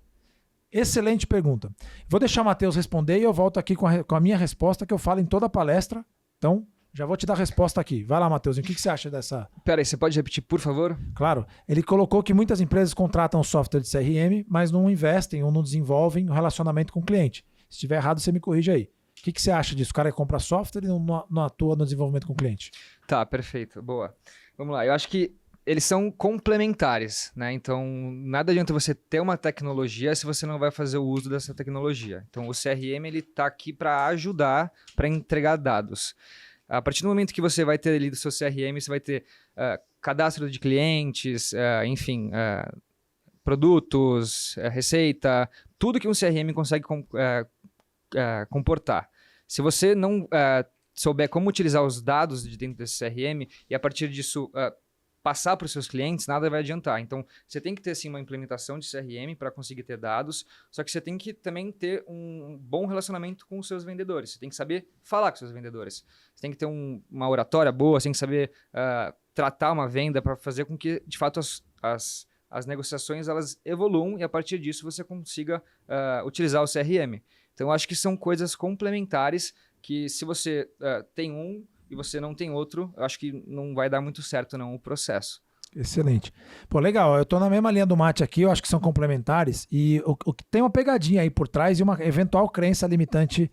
Excelente pergunta. Vou deixar o Matheus responder e eu volto aqui com a minha resposta que eu falo em toda a palestra. Então, já vou te dar a resposta aqui. Vai lá, Matheus, o que você acha dessa... Peraí, você pode repetir, por favor? Claro. Ele colocou que muitas empresas contratam software de CRM, mas não investem ou não desenvolvem o relacionamento com o cliente. Se estiver errado, você me corrige aí. O que você acha disso? O cara compra software e não atua no desenvolvimento com o cliente? Tá, perfeito. Boa. Vamos lá. Eu acho que eles são complementares, né? Então, nada adianta você ter uma tecnologia se você não vai fazer o uso dessa tecnologia. Então, o CRM, ele tá aqui para ajudar, para entregar dados. A partir do momento que você vai ter ali do seu CRM, você vai ter cadastro de clientes, enfim, produtos, receita, tudo que um CRM consegue comportar. Se você não souber como utilizar os dados de dentro desse CRM e a partir disso passar para os seus clientes, nada vai adiantar. Então, você tem que ter sim uma implementação de CRM para conseguir ter dados, só que você tem que também ter um bom relacionamento com os seus vendedores. Você tem que saber falar com os seus vendedores. Você tem que ter uma oratória boa, você tem que saber tratar uma venda para fazer com que, de fato, as negociações elas evoluam e a partir disso você consiga utilizar o CRM. Então, eu acho que são coisas complementares que se você tem um e você não tem outro, eu acho que não vai dar muito certo não o processo. Excelente. Pô, legal. Eu tô na mesma linha do Mate aqui, eu acho que são complementares e o que tem uma pegadinha aí por trás e uma eventual crença limitante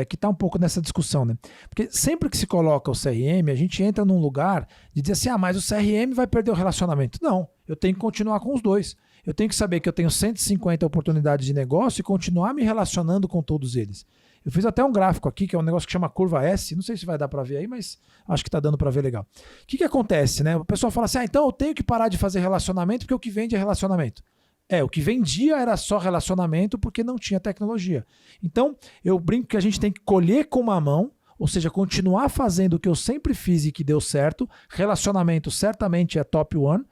que tá um pouco nessa discussão, né? Porque sempre que se coloca o CRM, a gente entra num lugar de dizer assim, mas o CRM vai perder o relacionamento. Não, eu tenho que continuar com os dois. Eu tenho que saber que eu tenho 150 oportunidades de negócio e continuar me relacionando com todos eles. Eu fiz até um gráfico aqui, que é um negócio que chama curva S. Não sei se vai dar para ver aí, mas acho que está dando para ver legal. O que acontece, né? O pessoal fala assim, então eu tenho que parar de fazer relacionamento porque o que vende é relacionamento. O que vendia era só relacionamento porque não tinha tecnologia. Então, eu brinco que a gente tem que colher com uma mão, ou seja, continuar fazendo o que eu sempre fiz e que deu certo. Relacionamento certamente é top one.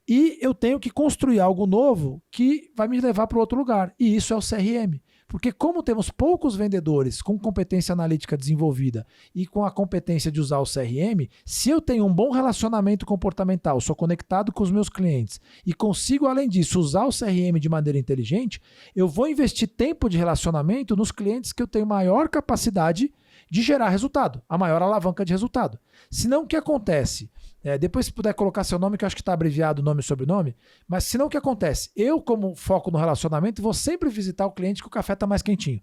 E eu tenho que construir algo novo que vai me levar para outro lugar. E isso é o CRM. Porque como temos poucos vendedores com competência analítica desenvolvida e com a competência de usar o CRM, se eu tenho um bom relacionamento comportamental, sou conectado com os meus clientes e consigo, além disso, usar o CRM de maneira inteligente, eu vou investir tempo de relacionamento nos clientes que eu tenho maior capacidade de gerar resultado, a maior alavanca de resultado. Senão, o que acontece? Depois, se puder colocar seu nome, que eu acho que está abreviado nome e sobrenome, mas senão o que acontece? Eu, como foco no relacionamento, vou sempre visitar o cliente que o café está mais quentinho.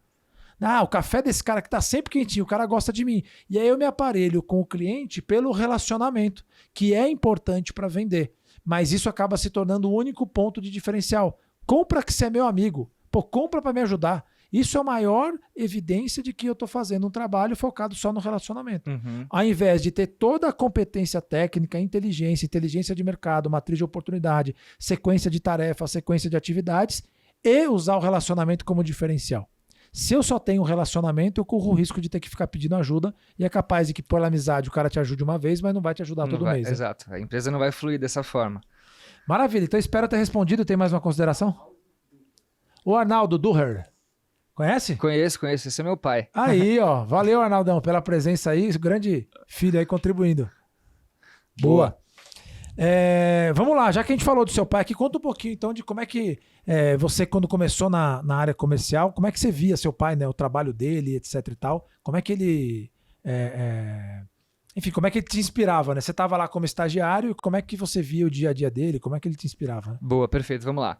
O café desse cara que está sempre quentinho, o cara gosta de mim. E aí eu me aparelho com o cliente pelo relacionamento, que é importante para vender. Mas isso acaba se tornando o único ponto de diferencial. Compra que você é meu amigo. Compra para me ajudar. Isso é a maior evidência de que eu estou fazendo um trabalho focado só no relacionamento. Ao invés de ter toda a competência técnica, inteligência de mercado, matriz de oportunidade, sequência de tarefas, sequência de atividades e usar o relacionamento como diferencial. Se eu só tenho um relacionamento, eu corro o risco de ter que ficar pedindo ajuda e é capaz de que por amizade o cara te ajude uma vez, mas não vai te ajudar todo mês. Exato. A empresa não vai fluir dessa forma. Maravilha. Então espero ter respondido. Tem mais uma consideração? O Arnaldo Duher. Conhece? Conheço. Esse é meu pai. Aí, ó. Valeu, Arnaldão, pela presença aí. Grande filho aí contribuindo. Boa. Vamos lá. Já que a gente falou do seu pai aqui, conta um pouquinho então de como é que você, quando começou na área comercial, como é que você via seu pai, né? O trabalho dele, etc e tal. Como é que ele... Enfim, como é que ele te inspirava, né? Você estava lá como estagiário, como é que você via o dia a dia dele? Como é que ele te inspirava? Né? Boa, perfeito, vamos lá.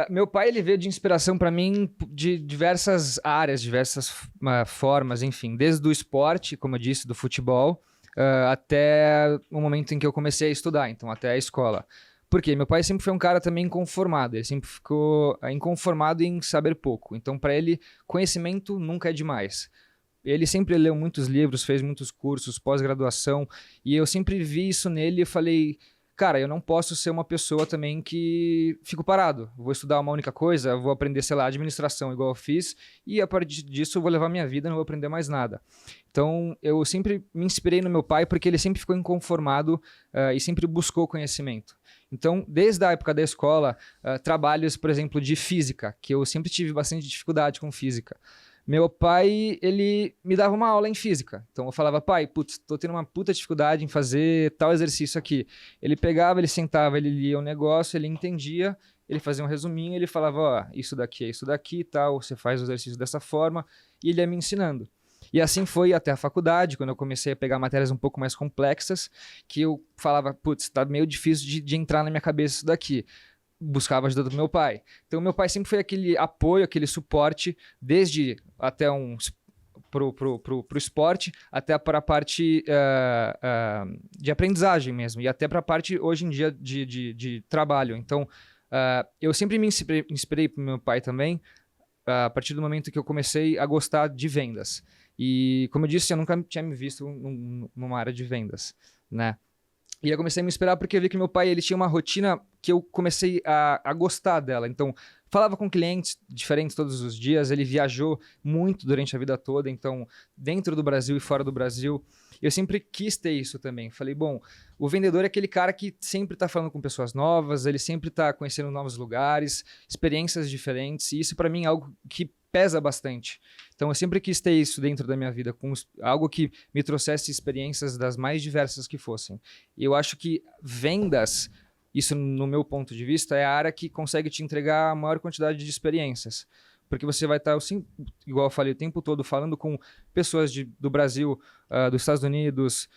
Meu pai, ele veio de inspiração para mim de diversas áreas, diversas formas, enfim. Desde o esporte, como eu disse, do futebol, até o momento em que eu comecei a estudar, então até a escola. Por quê? Meu pai sempre foi um cara também inconformado, ele sempre ficou inconformado em saber pouco. Então, para ele, conhecimento nunca é demais. Ele sempre leu muitos livros, fez muitos cursos, pós-graduação, e eu sempre vi isso nele e falei, cara, eu não posso ser uma pessoa também que fico parado. Vou estudar uma única coisa, vou aprender, sei lá, administração igual eu fiz, e a partir disso eu vou levar minha vida, não vou aprender mais nada. Então, eu sempre me inspirei no meu pai porque ele sempre ficou inconformado e sempre buscou conhecimento. Então, desde a época da escola, trabalhos, por exemplo, de física, que eu sempre tive bastante dificuldade com física. Meu pai, ele me dava uma aula em física. Então eu falava, pai, tô tendo uma puta dificuldade em fazer tal exercício aqui. Ele pegava, ele sentava, ele lia o negócio, ele entendia, ele fazia um resuminho, ele falava, isso daqui é isso daqui, tal, você faz o exercício dessa forma, e ele ia me ensinando. E assim foi até a faculdade, quando eu comecei a pegar matérias um pouco mais complexas, que eu falava, tá meio difícil de entrar na minha cabeça isso daqui. Buscava ajuda do meu pai. Então, meu pai sempre foi aquele apoio, aquele suporte, desde até pro esporte, até para a parte de aprendizagem mesmo, e até para a parte, hoje em dia, de trabalho. Então, eu sempre me inspirei pro meu pai também, a partir do momento que eu comecei a gostar de vendas. E, como eu disse, eu nunca tinha me visto numa área de vendas, né? E eu comecei a me inspirar porque eu vi que meu pai, ele tinha uma rotina que eu comecei a gostar dela. Então, falava com clientes diferentes todos os dias, ele viajou muito durante a vida toda, então, dentro do Brasil e fora do Brasil. Eu sempre quis ter isso também. Falei, bom, o vendedor é aquele cara que sempre está falando com pessoas novas, ele sempre está conhecendo novos lugares, experiências diferentes, e isso para mim é algo que pesa bastante. Então eu sempre quis ter isso dentro da minha vida, com algo que me trouxesse experiências das mais diversas que fossem. E eu acho que vendas, isso no meu ponto de vista, é a área que consegue te entregar a maior quantidade de experiências. Porque você vai estar, igual eu falei, o tempo todo falando com pessoas do Brasil, dos Estados Unidos,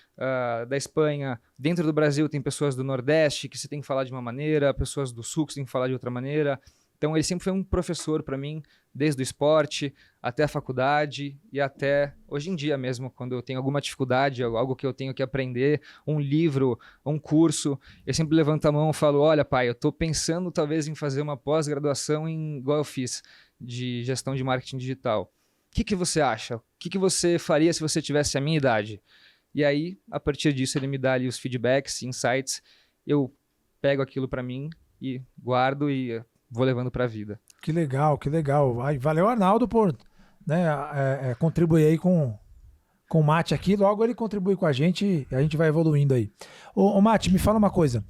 da Espanha. Dentro do Brasil tem pessoas do Nordeste que você tem que falar de uma maneira, pessoas do Sul que você tem que falar de outra maneira. Então, ele sempre foi um professor para mim, desde o esporte até a faculdade e até hoje em dia mesmo, quando eu tenho alguma dificuldade, algo que eu tenho que aprender, um livro, um curso, eu sempre levanto a mão e falo, olha, pai, eu estou pensando talvez em fazer uma pós-graduação igual eu fiz, de gestão de marketing digital. O que você acha? O que você faria se você tivesse a minha idade? E aí, a partir disso, ele me dá ali os feedbacks, insights, eu pego aquilo para mim e guardo e vou levando para a vida. Que legal, que legal. Ai, valeu, Arnaldo, por, né, contribuir aí com o Mate aqui. Logo ele contribui com a gente e a gente vai evoluindo aí. Ô Mate, me fala uma coisa.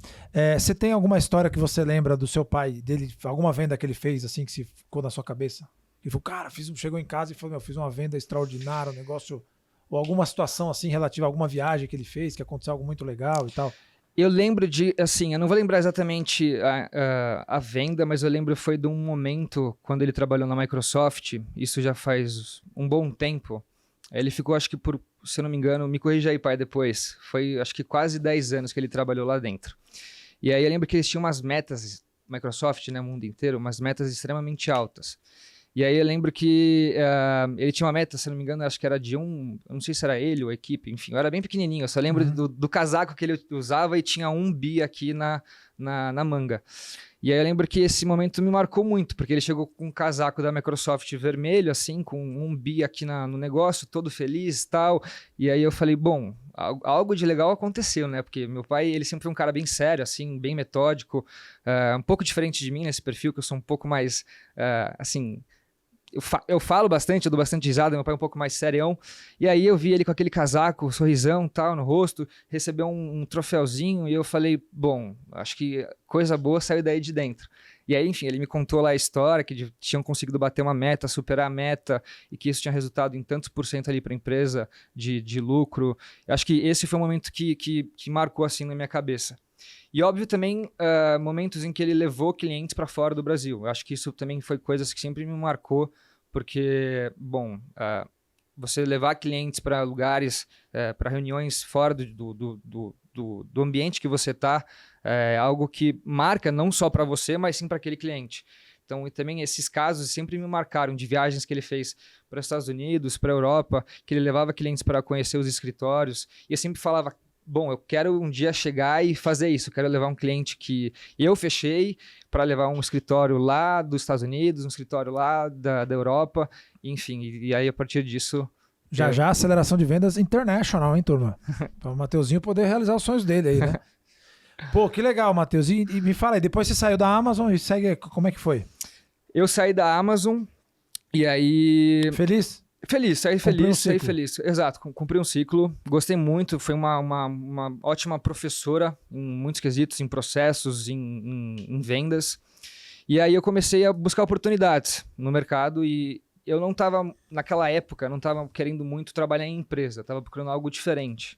Você tem alguma história que você lembra do seu pai, dele, alguma venda que ele fez assim que se ficou na sua cabeça? Ele falou, cara, chegou em casa e falou, meu, fiz uma venda extraordinária, um negócio, ou alguma situação assim relativa a alguma viagem que ele fez, que aconteceu algo muito legal e tal. Eu lembro de, assim, eu não vou lembrar exatamente a venda, mas eu lembro foi de um momento quando ele trabalhou na Microsoft, isso já faz um bom tempo. Ele ficou, acho que por, se eu não me engano, me corrija aí, pai, depois, foi acho que quase 10 anos que ele trabalhou lá dentro. E aí eu lembro que eles tinham umas metas, Microsoft, né, o mundo inteiro, umas metas extremamente altas. E aí eu lembro que ele tinha uma meta, se não me engano, acho que era de eu não sei se era ele ou a equipe, enfim, eu era bem pequenininho, eu só lembro do casaco que ele usava e tinha um bi aqui na manga. E aí eu lembro que esse momento me marcou muito, porque ele chegou com um casaco da Microsoft vermelho, assim, com um bi aqui no negócio, todo feliz e tal. E aí eu falei, bom, algo de legal aconteceu, né? Porque meu pai, ele sempre foi um cara bem sério, assim, bem metódico, um pouco diferente de mim nesse perfil, que eu sou um pouco mais, assim... Eu falo bastante, eu dou bastante risada, meu pai é um pouco mais serião. E aí eu vi ele com aquele casaco, sorrisão tal no rosto, recebeu um troféuzinho e eu falei, bom, acho que coisa boa saiu daí de dentro. E aí, enfim, ele me contou lá a história, que tinham conseguido bater uma meta, superar a meta, e que isso tinha resultado em tantos por cento ali para a empresa de lucro. Eu acho que esse foi um momento que marcou assim na minha cabeça. E óbvio também momentos em que ele levou clientes para fora do Brasil. Eu acho que isso também foi coisas que sempre me marcou, porque, bom, você levar clientes para lugares, para reuniões fora do ambiente que você está, é algo que marca não só para você, mas sim para aquele cliente. Então, e também esses casos sempre me marcaram de viagens que ele fez para os Estados Unidos, para a Europa, que ele levava clientes para conhecer os escritórios, e eu sempre falava, bom, eu quero um dia chegar e fazer isso. Eu quero levar um cliente que eu fechei para levar um escritório lá dos Estados Unidos, um escritório lá da Europa, enfim. E aí, a partir disso... Já aceleração de vendas international, hein, turma? Para o Mateuzinho poder realizar os sonhos dele aí, né? Pô, que legal, Matheus. E me fala aí, depois você saiu da Amazon e segue, como é que foi? Eu saí da Amazon e aí... Feliz? Feliz, saí feliz. Exato, cumpri um ciclo, gostei muito, foi uma ótima professora em muitos quesitos, em processos, em vendas. E aí eu comecei a buscar oportunidades no mercado e eu não estava, naquela época, não estava querendo muito trabalhar em empresa, estava procurando algo diferente.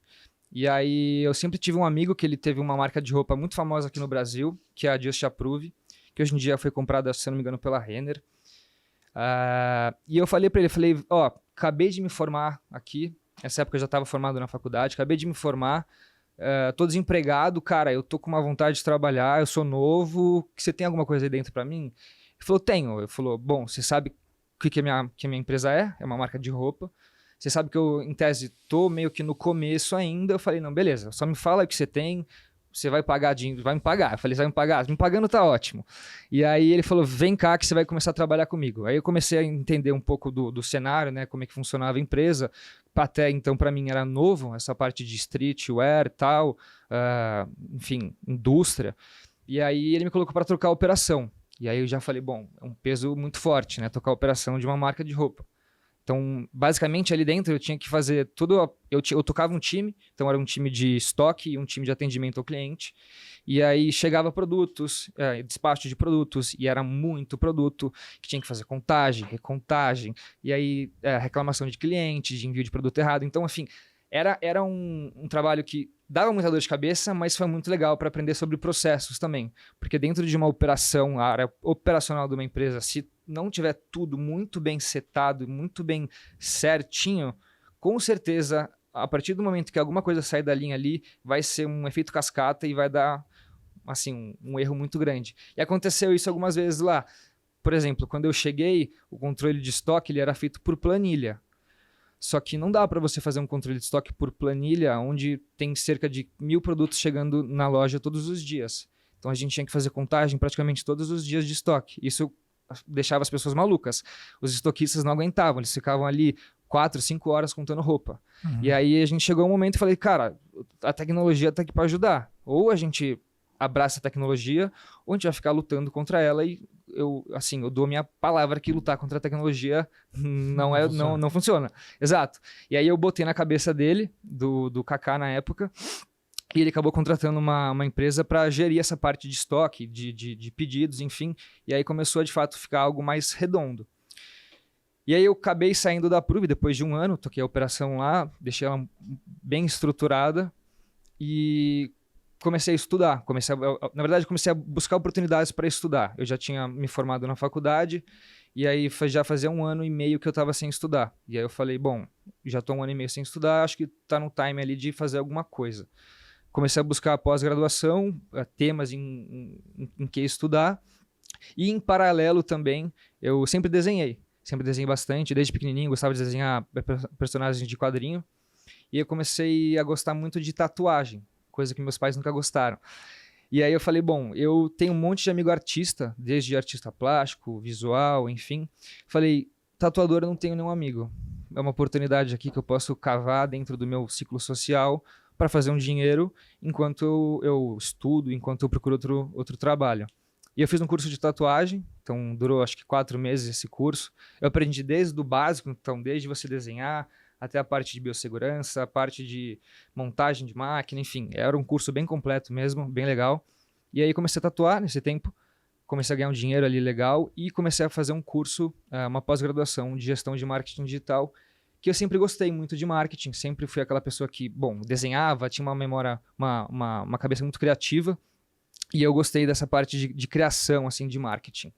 E aí eu sempre tive um amigo que ele teve uma marca de roupa muito famosa aqui no Brasil, que é a Just Approve, que hoje em dia foi comprada, se não me engano, pela Renner. E eu falei para ele, acabei de me formar aqui, nessa época eu já estava formado na faculdade, acabei de me formar, tô desempregado, cara, eu tô com uma vontade de trabalhar, eu sou novo, você tem alguma coisa aí dentro para mim? Ele falou, tenho. Ele falou, bom, você sabe o que a minha empresa é uma marca de roupa, você sabe que eu, em tese, tô meio que no começo ainda. Eu falei, não, beleza, só me fala o que você tem, você vai pagar dinheiro, vai me pagar. Eu falei, você vai me pagar? Me pagando tá ótimo. E aí ele falou, vem cá que você vai começar a trabalhar comigo. Aí eu comecei a entender um pouco do cenário, né, como é que funcionava a empresa. Até então, para mim, era novo, essa parte de streetwear e tal, enfim, indústria. E aí ele me colocou para trocar a operação. E aí eu já falei, bom, é um peso muito forte, né, tocar a operação de uma marca de roupa. Então, basicamente, ali dentro eu tinha que fazer tudo... Eu tocava um time, então era um time de estoque e um time de atendimento ao cliente. E aí chegava produtos, despacho de produtos, e era muito produto que tinha que fazer contagem, recontagem, e aí reclamação de cliente, de envio de produto errado. Então, enfim, era um trabalho que dava muita dor de cabeça, mas foi muito legal para aprender sobre processos também. Porque dentro de uma operação, a área operacional de uma empresa, se não tiver tudo muito bem setado, muito bem certinho, com certeza, a partir do momento que alguma coisa sair da linha ali, vai ser um efeito cascata e vai dar, assim, um erro muito grande. E aconteceu isso algumas vezes lá. por exemplo, quando eu cheguei, o controle de estoque ele era feito por planilha. Só que não dá para você fazer um controle de estoque por planilha, onde tem cerca de 1.000 produtos chegando na loja todos os dias. Então a gente tinha que fazer contagem praticamente todos os dias de estoque. Isso deixava as pessoas malucas. Os estoquistas não aguentavam, eles ficavam ali 4, 5 horas contando roupa. E aí a gente chegou um momento e falei, cara, a tecnologia está aqui para ajudar. Ou a gente abraça a tecnologia, ou a gente vai ficar lutando contra ela e eu dou a minha palavra que lutar contra a tecnologia não funciona. Exato. E aí eu botei na cabeça dele, do Kaká na época, e ele acabou contratando uma empresa para gerir essa parte de estoque, de pedidos, enfim. E aí começou a, de fato, ficar algo mais redondo. E aí eu acabei saindo da Prove depois de um ano, toquei a operação lá, deixei ela bem estruturada e comecei a estudar. Na verdade, comecei a buscar oportunidades para estudar. Eu já tinha me formado na faculdade e aí já fazia 1 ano e meio que eu estava sem estudar. E aí eu falei, bom, já estou 1 ano e meio sem estudar, acho que está no time ali de fazer alguma coisa. Comecei a buscar pós-graduação, temas em que estudar. E em paralelo também, eu sempre desenhei bastante, desde pequenininho, gostava de desenhar personagens de quadrinho. E eu comecei a gostar muito de tatuagem, coisa que meus pais nunca gostaram. E aí eu falei, bom, eu tenho um monte de amigo artista, desde artista plástico, visual, enfim. Falei, tatuador eu não tenho nenhum amigo. É uma oportunidade aqui que eu posso cavar dentro do meu ciclo social para fazer um dinheiro enquanto eu estudo, enquanto eu procuro outro trabalho. E eu fiz um curso de tatuagem, então durou acho que 4 meses esse curso. Eu aprendi desde o básico, então desde você desenhar até a parte de biossegurança, a parte de montagem de máquina, enfim. Era um curso bem completo mesmo, bem legal. E aí comecei a tatuar nesse tempo, comecei a ganhar um dinheiro ali legal e comecei a fazer um curso, uma pós-graduação de gestão de marketing digital, que eu sempre gostei muito de marketing, sempre fui aquela pessoa que, bom, desenhava, tinha uma memória, uma cabeça muito criativa, e eu gostei dessa parte de criação, assim, de marketing.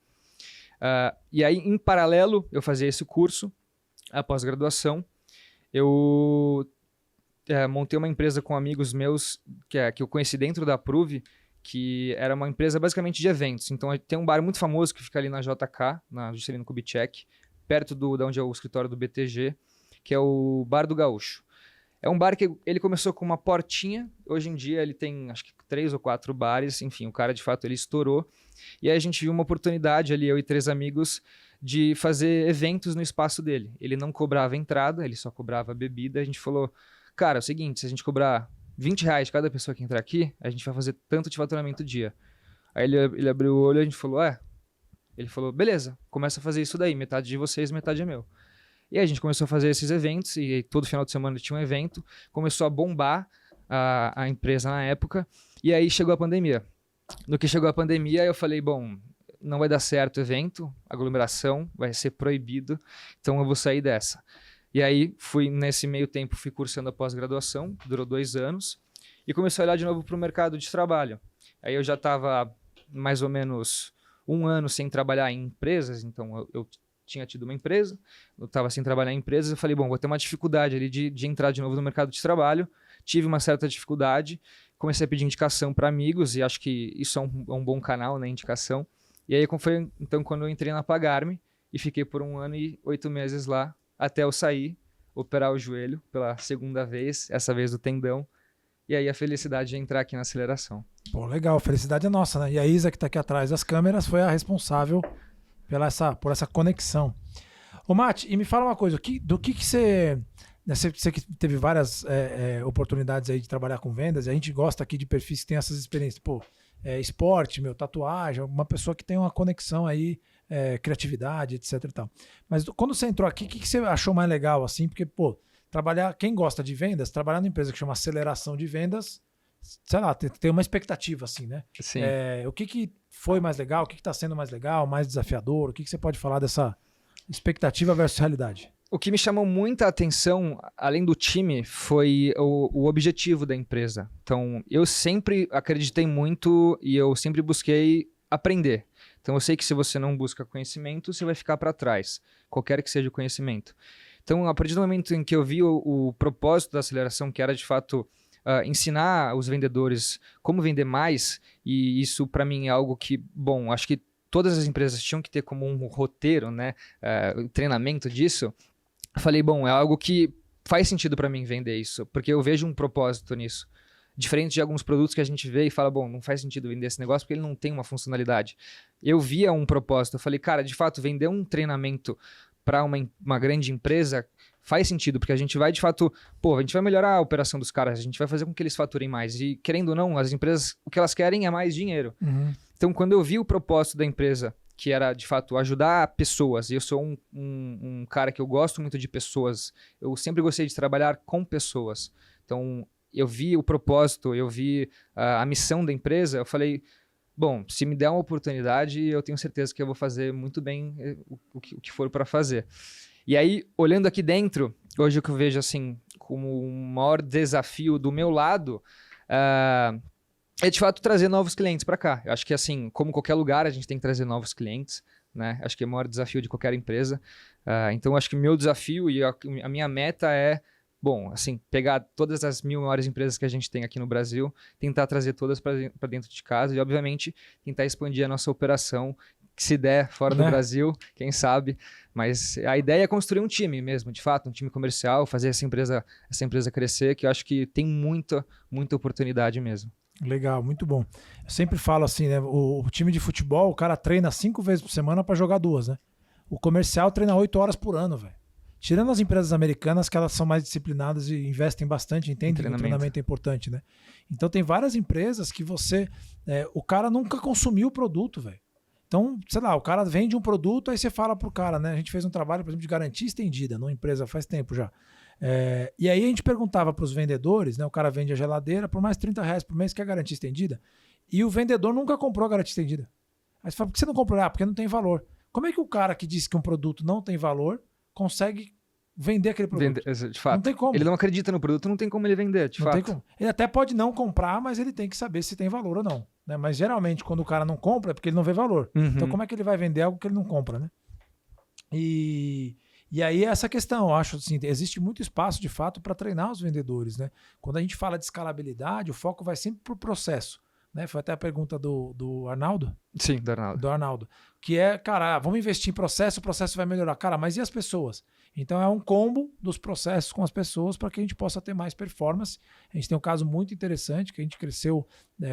E aí, em paralelo, eu fazia esse curso, a pós-graduação, eu montei uma empresa com amigos meus, que eu conheci dentro da Prove, que era uma empresa basicamente de eventos. Então, tem um bar muito famoso que fica ali na JK, na Juscelino Kubitschek, perto de onde é o escritório do BTG, que é o Bar do Gaúcho. É um bar que ele começou com uma portinha, hoje em dia ele tem acho que 3 ou 4 bares, enfim, o cara de fato ele estourou. E aí a gente viu uma oportunidade ali, eu e 3 amigos, de fazer eventos no espaço dele. Ele não cobrava entrada, ele só cobrava bebida. A gente falou, cara, é o seguinte, se a gente cobrar R$20 de cada pessoa que entrar aqui, a gente vai fazer tanto de faturamento dia. Aí ele abriu o olho e a gente falou, Ele falou, beleza, começa a fazer isso daí, metade de vocês, metade é meu. E aí a gente começou a fazer esses eventos, e todo final de semana tinha um evento, começou a bombar a empresa na época, e aí chegou a pandemia. No que chegou a pandemia, eu falei, bom, não vai dar certo o evento, aglomeração, vai ser proibido, então eu vou sair dessa. E aí, nesse meio tempo, fui cursando a pós-graduação, durou 2 anos, e comecei a olhar de novo para o mercado de trabalho. Aí eu já estava mais ou menos 1 ano sem trabalhar em empresas, então eu tinha tido uma empresa, eu estava sem trabalhar em empresas, eu falei, bom, vou ter uma dificuldade ali de entrar de novo no mercado de trabalho, tive uma certa dificuldade, comecei a pedir indicação para amigos, e acho que isso é um bom canal, né, indicação, e aí foi então quando eu entrei na Pagar.me, e fiquei por 1 ano e 8 meses lá, até eu sair, operar o joelho pela 2ª vez, essa vez do tendão, e aí a felicidade de entrar aqui na aceleração. Pô, legal, a felicidade é nossa, né? E a Isa, que está aqui atrás das câmeras, foi a responsável por essa conexão. Ô, Mati, e me fala uma coisa, do que você... Né, você que teve várias oportunidades aí de trabalhar com vendas, e a gente gosta aqui de perfis que tem essas experiências. Pô, esporte, tatuagem, uma pessoa que tem uma conexão aí, criatividade, etc e tal. Mas quando você entrou aqui, o que você achou mais legal, assim? Porque, pô, quem gosta de vendas, trabalhar numa empresa que chama Aceleração de Vendas, sei lá, tem uma expectativa, assim, né? Sim. O que foi mais legal? O que está sendo mais legal, mais desafiador? O que você pode falar dessa expectativa versus realidade? O que me chamou muita atenção, além do time, foi o objetivo da empresa. Então, eu sempre acreditei muito e eu sempre busquei aprender. Então, eu sei que se você não busca conhecimento, você vai ficar para trás, qualquer que seja o conhecimento. Então, a partir do momento em que eu vi o propósito da aceleração, que era de fato ensinar os vendedores como vender mais, e isso para mim é algo que, bom, acho que todas as empresas tinham que ter como um roteiro, né, treinamento disso, eu falei, bom, é algo que faz sentido para mim vender isso, porque eu vejo um propósito nisso. Diferente de alguns produtos que a gente vê e fala, bom, não faz sentido vender esse negócio porque ele não tem uma funcionalidade. Eu via um propósito, eu falei, cara, de fato, vender um treinamento para uma grande empresa faz sentido, porque a gente vai, de fato, a gente vai melhorar a operação dos caras, a gente vai fazer com que eles faturem mais. E, querendo ou não, as empresas, o que elas querem é mais dinheiro. Uhum. Então, quando eu vi o propósito da empresa, que era, de fato, ajudar pessoas, e eu sou um cara que eu gosto muito de pessoas, eu sempre gostei de trabalhar com pessoas. Então, eu vi o propósito, eu vi a missão da empresa, eu falei, bom, se me der uma oportunidade, eu tenho certeza que eu vou fazer muito bem o que for para fazer. E aí, olhando aqui dentro, hoje o que eu vejo assim, como o maior desafio do meu lado, é de fato trazer novos clientes para cá. Eu acho que assim, como qualquer lugar, a gente tem que trazer novos clientes, né? Acho que é o maior desafio de qualquer empresa. Então, acho que o meu desafio e a minha meta é, bom, assim, pegar todas as 1000 maiores empresas que a gente tem aqui no Brasil, tentar trazer todas para dentro de casa e, obviamente, tentar expandir a nossa operação, que se der fora do Brasil, quem sabe. Mas a ideia é construir um time mesmo, de fato, um time comercial, fazer essa empresa crescer, que eu acho que tem muita, muita oportunidade mesmo. Legal, muito bom. Eu sempre falo assim, né? O time de futebol, o cara treina 5 vezes por semana para jogar 2, né? O comercial treina 8 horas por ano, velho. Tirando as empresas americanas, que elas são mais disciplinadas e investem bastante, entendem que o treinamento é importante, né? Então tem várias empresas que o cara nunca consumiu o produto, velho. Então, sei lá, o cara vende um produto, aí você fala pro cara, né? A gente fez um trabalho, por exemplo, de garantia estendida numa empresa faz tempo já. E aí a gente perguntava pros vendedores, né? O cara vende a geladeira por mais R$30 por mês, que é a garantia estendida. E o vendedor nunca comprou a garantia estendida. Aí você fala, por que você não comprou? Porque não tem valor. Como é que o cara que disse que um produto não tem valor consegue vender aquele produto? De fato. Não tem como. Ele não acredita no produto, não tem como ele vender, de fato. Tem como. Ele até pode não comprar, mas ele tem que saber se tem valor ou não, né? Mas geralmente quando o cara não compra é porque ele não vê valor. Uhum. Então como é que ele vai vender algo que ele não compra, né? E aí essa questão, eu acho assim, existe muito espaço de fato para treinar os vendedores, né? Quando a gente fala de escalabilidade, o foco vai sempre pro processo, né? Foi até a pergunta do Arnaldo? Sim, do Arnaldo. Do Arnaldo. Que é, cara, vamos investir em processo, o processo vai melhorar. Cara, mas e as pessoas? Então é um combo dos processos com as pessoas para que a gente possa ter mais performance. A gente tem um caso muito interessante que a gente cresceu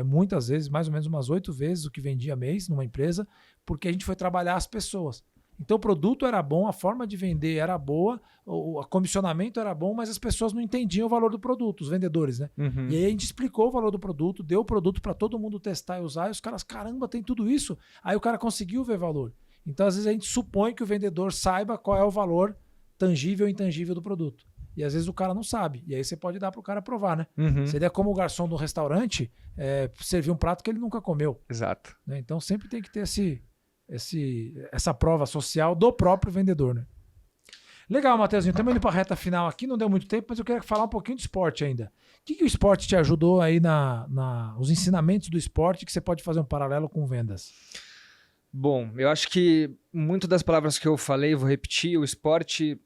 muitas vezes, mais ou menos umas 8 vezes o que vendia mês numa empresa, porque a gente foi trabalhar as pessoas. Então o produto era bom, a forma de vender era boa, o comissionamento era bom, mas as pessoas não entendiam o valor do produto, os vendedores, né? Uhum. E aí a gente explicou o valor do produto, deu o produto para todo mundo testar e usar, e os caras, caramba, tem tudo isso. Aí o cara conseguiu ver valor. Então às vezes a gente supõe que o vendedor saiba qual é o valor tangível e intangível do produto. E às vezes o cara não sabe. E aí você pode dar para o cara provar, né? Uhum. Seria como o garçom do restaurante servir um prato que ele nunca comeu. Exato. Né? Então sempre tem que ter essa prova social do próprio vendedor, né? Legal, Matheusinho. Estamos indo para a reta final aqui, não deu muito tempo, mas eu queria falar um pouquinho de esporte ainda. O que o esporte te ajudou aí os ensinamentos do esporte que você pode fazer um paralelo com vendas? Bom, eu acho que muito das palavras que eu falei, vou repetir, o esporte,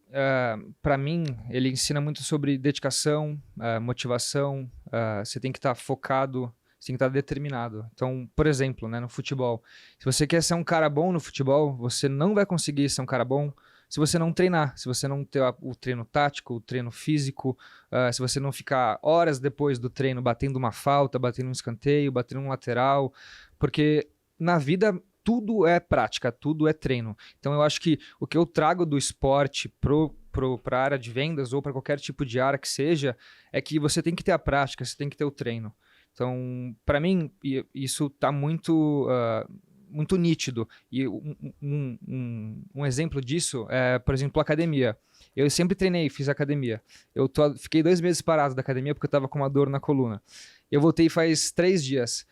para mim, ele ensina muito sobre dedicação, motivação, você tem que estar focado, você tem que estar determinado. Então, por exemplo, né, no futebol, se você quer ser um cara bom no futebol, você não vai conseguir ser um cara bom se você não treinar, se você não ter o treino tático, o treino físico, se você não ficar horas depois do treino batendo uma falta, batendo um escanteio, batendo um lateral, porque na vida tudo é prática, tudo é treino. Então eu acho que o que eu trago do esporte para a área de vendas ou para qualquer tipo de área que seja, é que você tem que ter a prática, você tem que ter o treino. Então, para mim, isso está muito nítido. E um exemplo disso é, por exemplo, a academia. Eu sempre treinei, fiz academia. Fiquei 2 meses parado da academia porque eu estava com uma dor na coluna. Eu voltei faz 3 dias.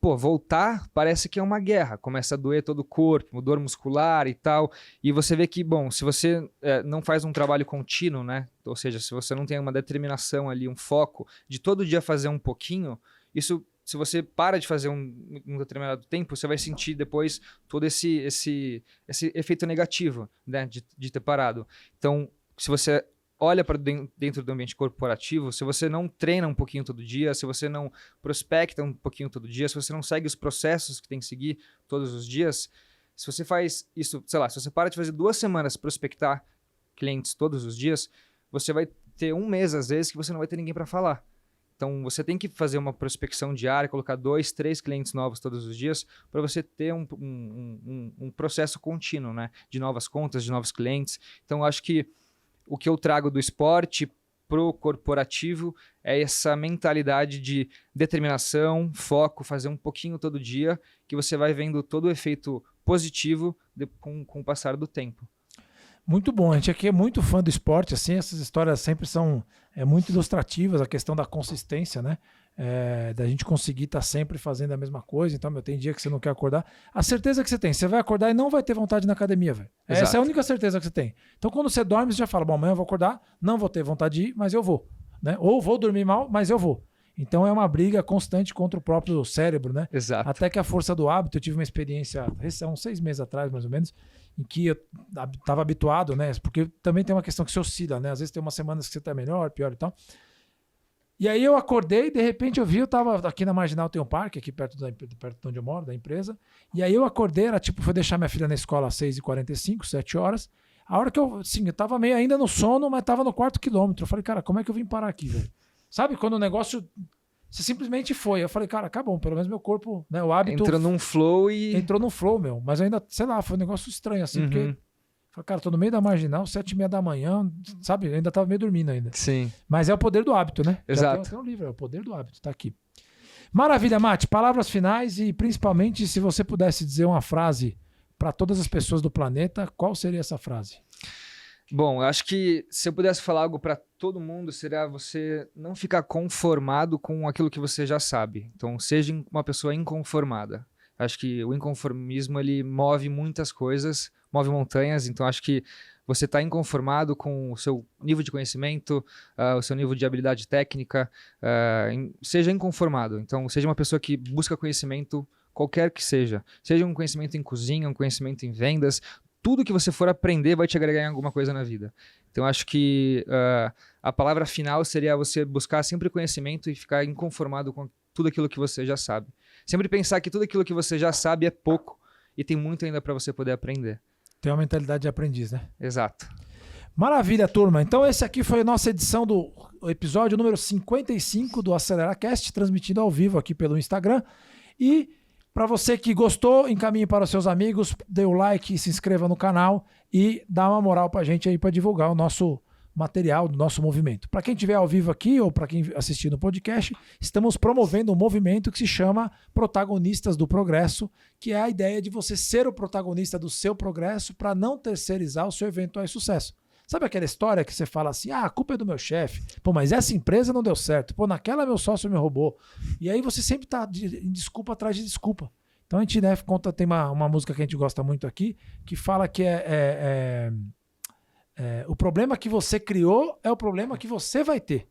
Pô, voltar parece que é uma guerra. Começa a doer todo o corpo, dor muscular e tal. E você vê que, bom, se você não faz um trabalho contínuo, né? Ou seja, se você não tem uma determinação ali, um foco de todo dia fazer um pouquinho, isso, se você para de fazer um determinado tempo, você vai sentir depois todo esse efeito negativo, né? De ter parado. Então, se você olha para dentro do ambiente corporativo, se você não treina um pouquinho todo dia, se você não prospecta um pouquinho todo dia, se você não segue os processos que tem que seguir todos os dias, Se você faz isso, sei lá, se você para de fazer 2 semanas prospectar clientes todos os dias, você vai ter 1 mês, às vezes, que você não vai ter ninguém para falar. Então, você tem que fazer uma prospecção diária, colocar 2, 3 clientes novos todos os dias para você ter um processo contínuo, né? De novas contas, de novos clientes. Então, eu acho que o que eu trago do esporte pro corporativo é essa mentalidade de determinação, foco, fazer um pouquinho todo dia, que você vai vendo todo o efeito positivo com o passar do tempo. Muito bom, a gente aqui é muito fã do esporte, assim, essas histórias sempre são muito ilustrativas, a questão da consistência, né? Da gente conseguir estar sempre fazendo a mesma coisa. Então, tem dia que você não quer acordar. A certeza que você tem, você vai acordar e não vai ter vontade na academia, velho. Essa é a única certeza que você tem. Então, quando você dorme, você já fala, bom, amanhã eu vou acordar, não vou ter vontade de ir, mas eu vou, né? Ou vou dormir mal, mas eu vou. Então, é uma briga constante contra o próprio cérebro, né? Exato. Até que a força do hábito, eu tive uma experiência, uns 6 meses atrás, mais ou menos, em que eu estava habituado, né? Porque também tem uma questão que se oscila, né? Às vezes tem umas semanas que você está melhor, pior e tal. E aí eu acordei, de repente eu vi, eu tava aqui na Marginal, tem um parque aqui perto de onde eu moro, da empresa. E aí eu acordei, era tipo, fui deixar minha filha na escola às 6h45, 7 horas. A hora que eu tava meio ainda no sono, mas tava no 4º quilômetro. Eu falei, cara, como é que eu vim parar aqui, velho? Sabe, quando o negócio... Você simplesmente foi. Eu falei, cara, acabou, pelo menos meu corpo, né, o hábito... Entrou num flow e... Entrou num flow, meu. Mas ainda, sei lá, foi um negócio estranho, assim, porque... Falei, cara, tô no meio da Marginal, 7h30 da manhã, sabe? Eu ainda tava meio dormindo ainda. Sim. Mas é o poder do hábito, né? Exato. Tem um livro, é o poder do hábito, tá aqui. Maravilha, Mate. Palavras finais e principalmente se você pudesse dizer uma frase para todas as pessoas do planeta, qual seria essa frase? Bom, eu acho que se eu pudesse falar algo para todo mundo, seria você não ficar conformado com aquilo que você já sabe. Então, seja uma pessoa inconformada. Acho que o inconformismo, ele move muitas coisas, move montanhas. Então, acho que você está inconformado com o seu nível de conhecimento, o seu nível de habilidade técnica, seja inconformado. Então, seja uma pessoa que busca conhecimento, qualquer que seja. Seja um conhecimento em cozinha, um conhecimento em vendas, tudo que você for aprender vai te agregar em alguma coisa na vida. Então, acho que a palavra final seria você buscar sempre conhecimento e ficar inconformado com tudo aquilo que você já sabe. Sempre pensar que tudo aquilo que você já sabe é pouco e tem muito ainda para você poder aprender. Tem uma mentalidade de aprendiz, né? Exato. Maravilha, turma. Então, esse aqui foi a nossa edição do episódio número 55 do AceleraCast, transmitido ao vivo aqui pelo Instagram. E para você que gostou, encaminhe para os seus amigos, dê o like, se inscreva no canal e dá uma moral para a gente aí para divulgar o nosso material do nosso movimento. Para quem estiver ao vivo aqui ou para quem assistir no podcast, estamos promovendo um movimento que se chama Protagonistas do Progresso, que é a ideia de você ser o protagonista do seu progresso para não terceirizar o seu eventual sucesso. Sabe aquela história que você fala assim, a culpa é do meu chefe, pô, mas essa empresa não deu certo, pô, naquela meu sócio me roubou. E aí você sempre está em desculpa atrás de desculpa. Então a gente, né, conta, tem uma música que a gente gosta muito aqui, que fala que o problema que você criou é o problema que você vai ter.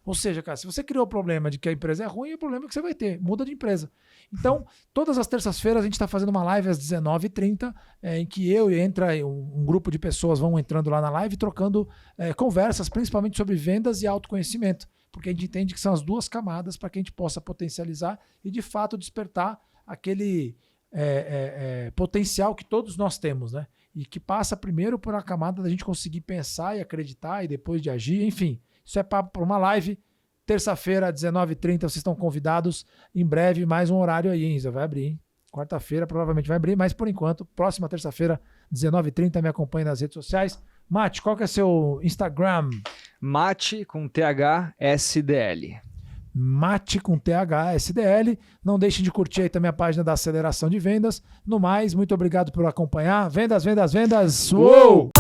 Ou seja, cara, se você criou o problema de que a empresa é ruim, é o problema que você vai ter. Muda de empresa. Então, todas as terças-feiras a gente está fazendo uma live às 19h30, em que eu e entra um grupo de pessoas vão entrando lá na live trocando conversas, principalmente sobre vendas e autoconhecimento. Porque a gente entende que são as duas camadas para que a gente possa potencializar e, de fato, despertar aquele potencial que todos nós temos, né? E que passa primeiro por a camada da gente conseguir pensar e acreditar e depois de agir, enfim. Isso é para uma live, terça-feira, 19h30, vocês estão convidados. Em breve, mais um horário aí, hein? Vai abrir, hein? Quarta-feira provavelmente vai abrir, mas por enquanto, próxima terça-feira, 19h30, me acompanhe nas redes sociais. Mate, qual que é seu Instagram? Mate com THSDL. Mate com THSDL. Não deixem de curtir aí também a página da Aceleração de Vendas. No mais, muito obrigado por acompanhar. Vendas, vendas, vendas. Uou!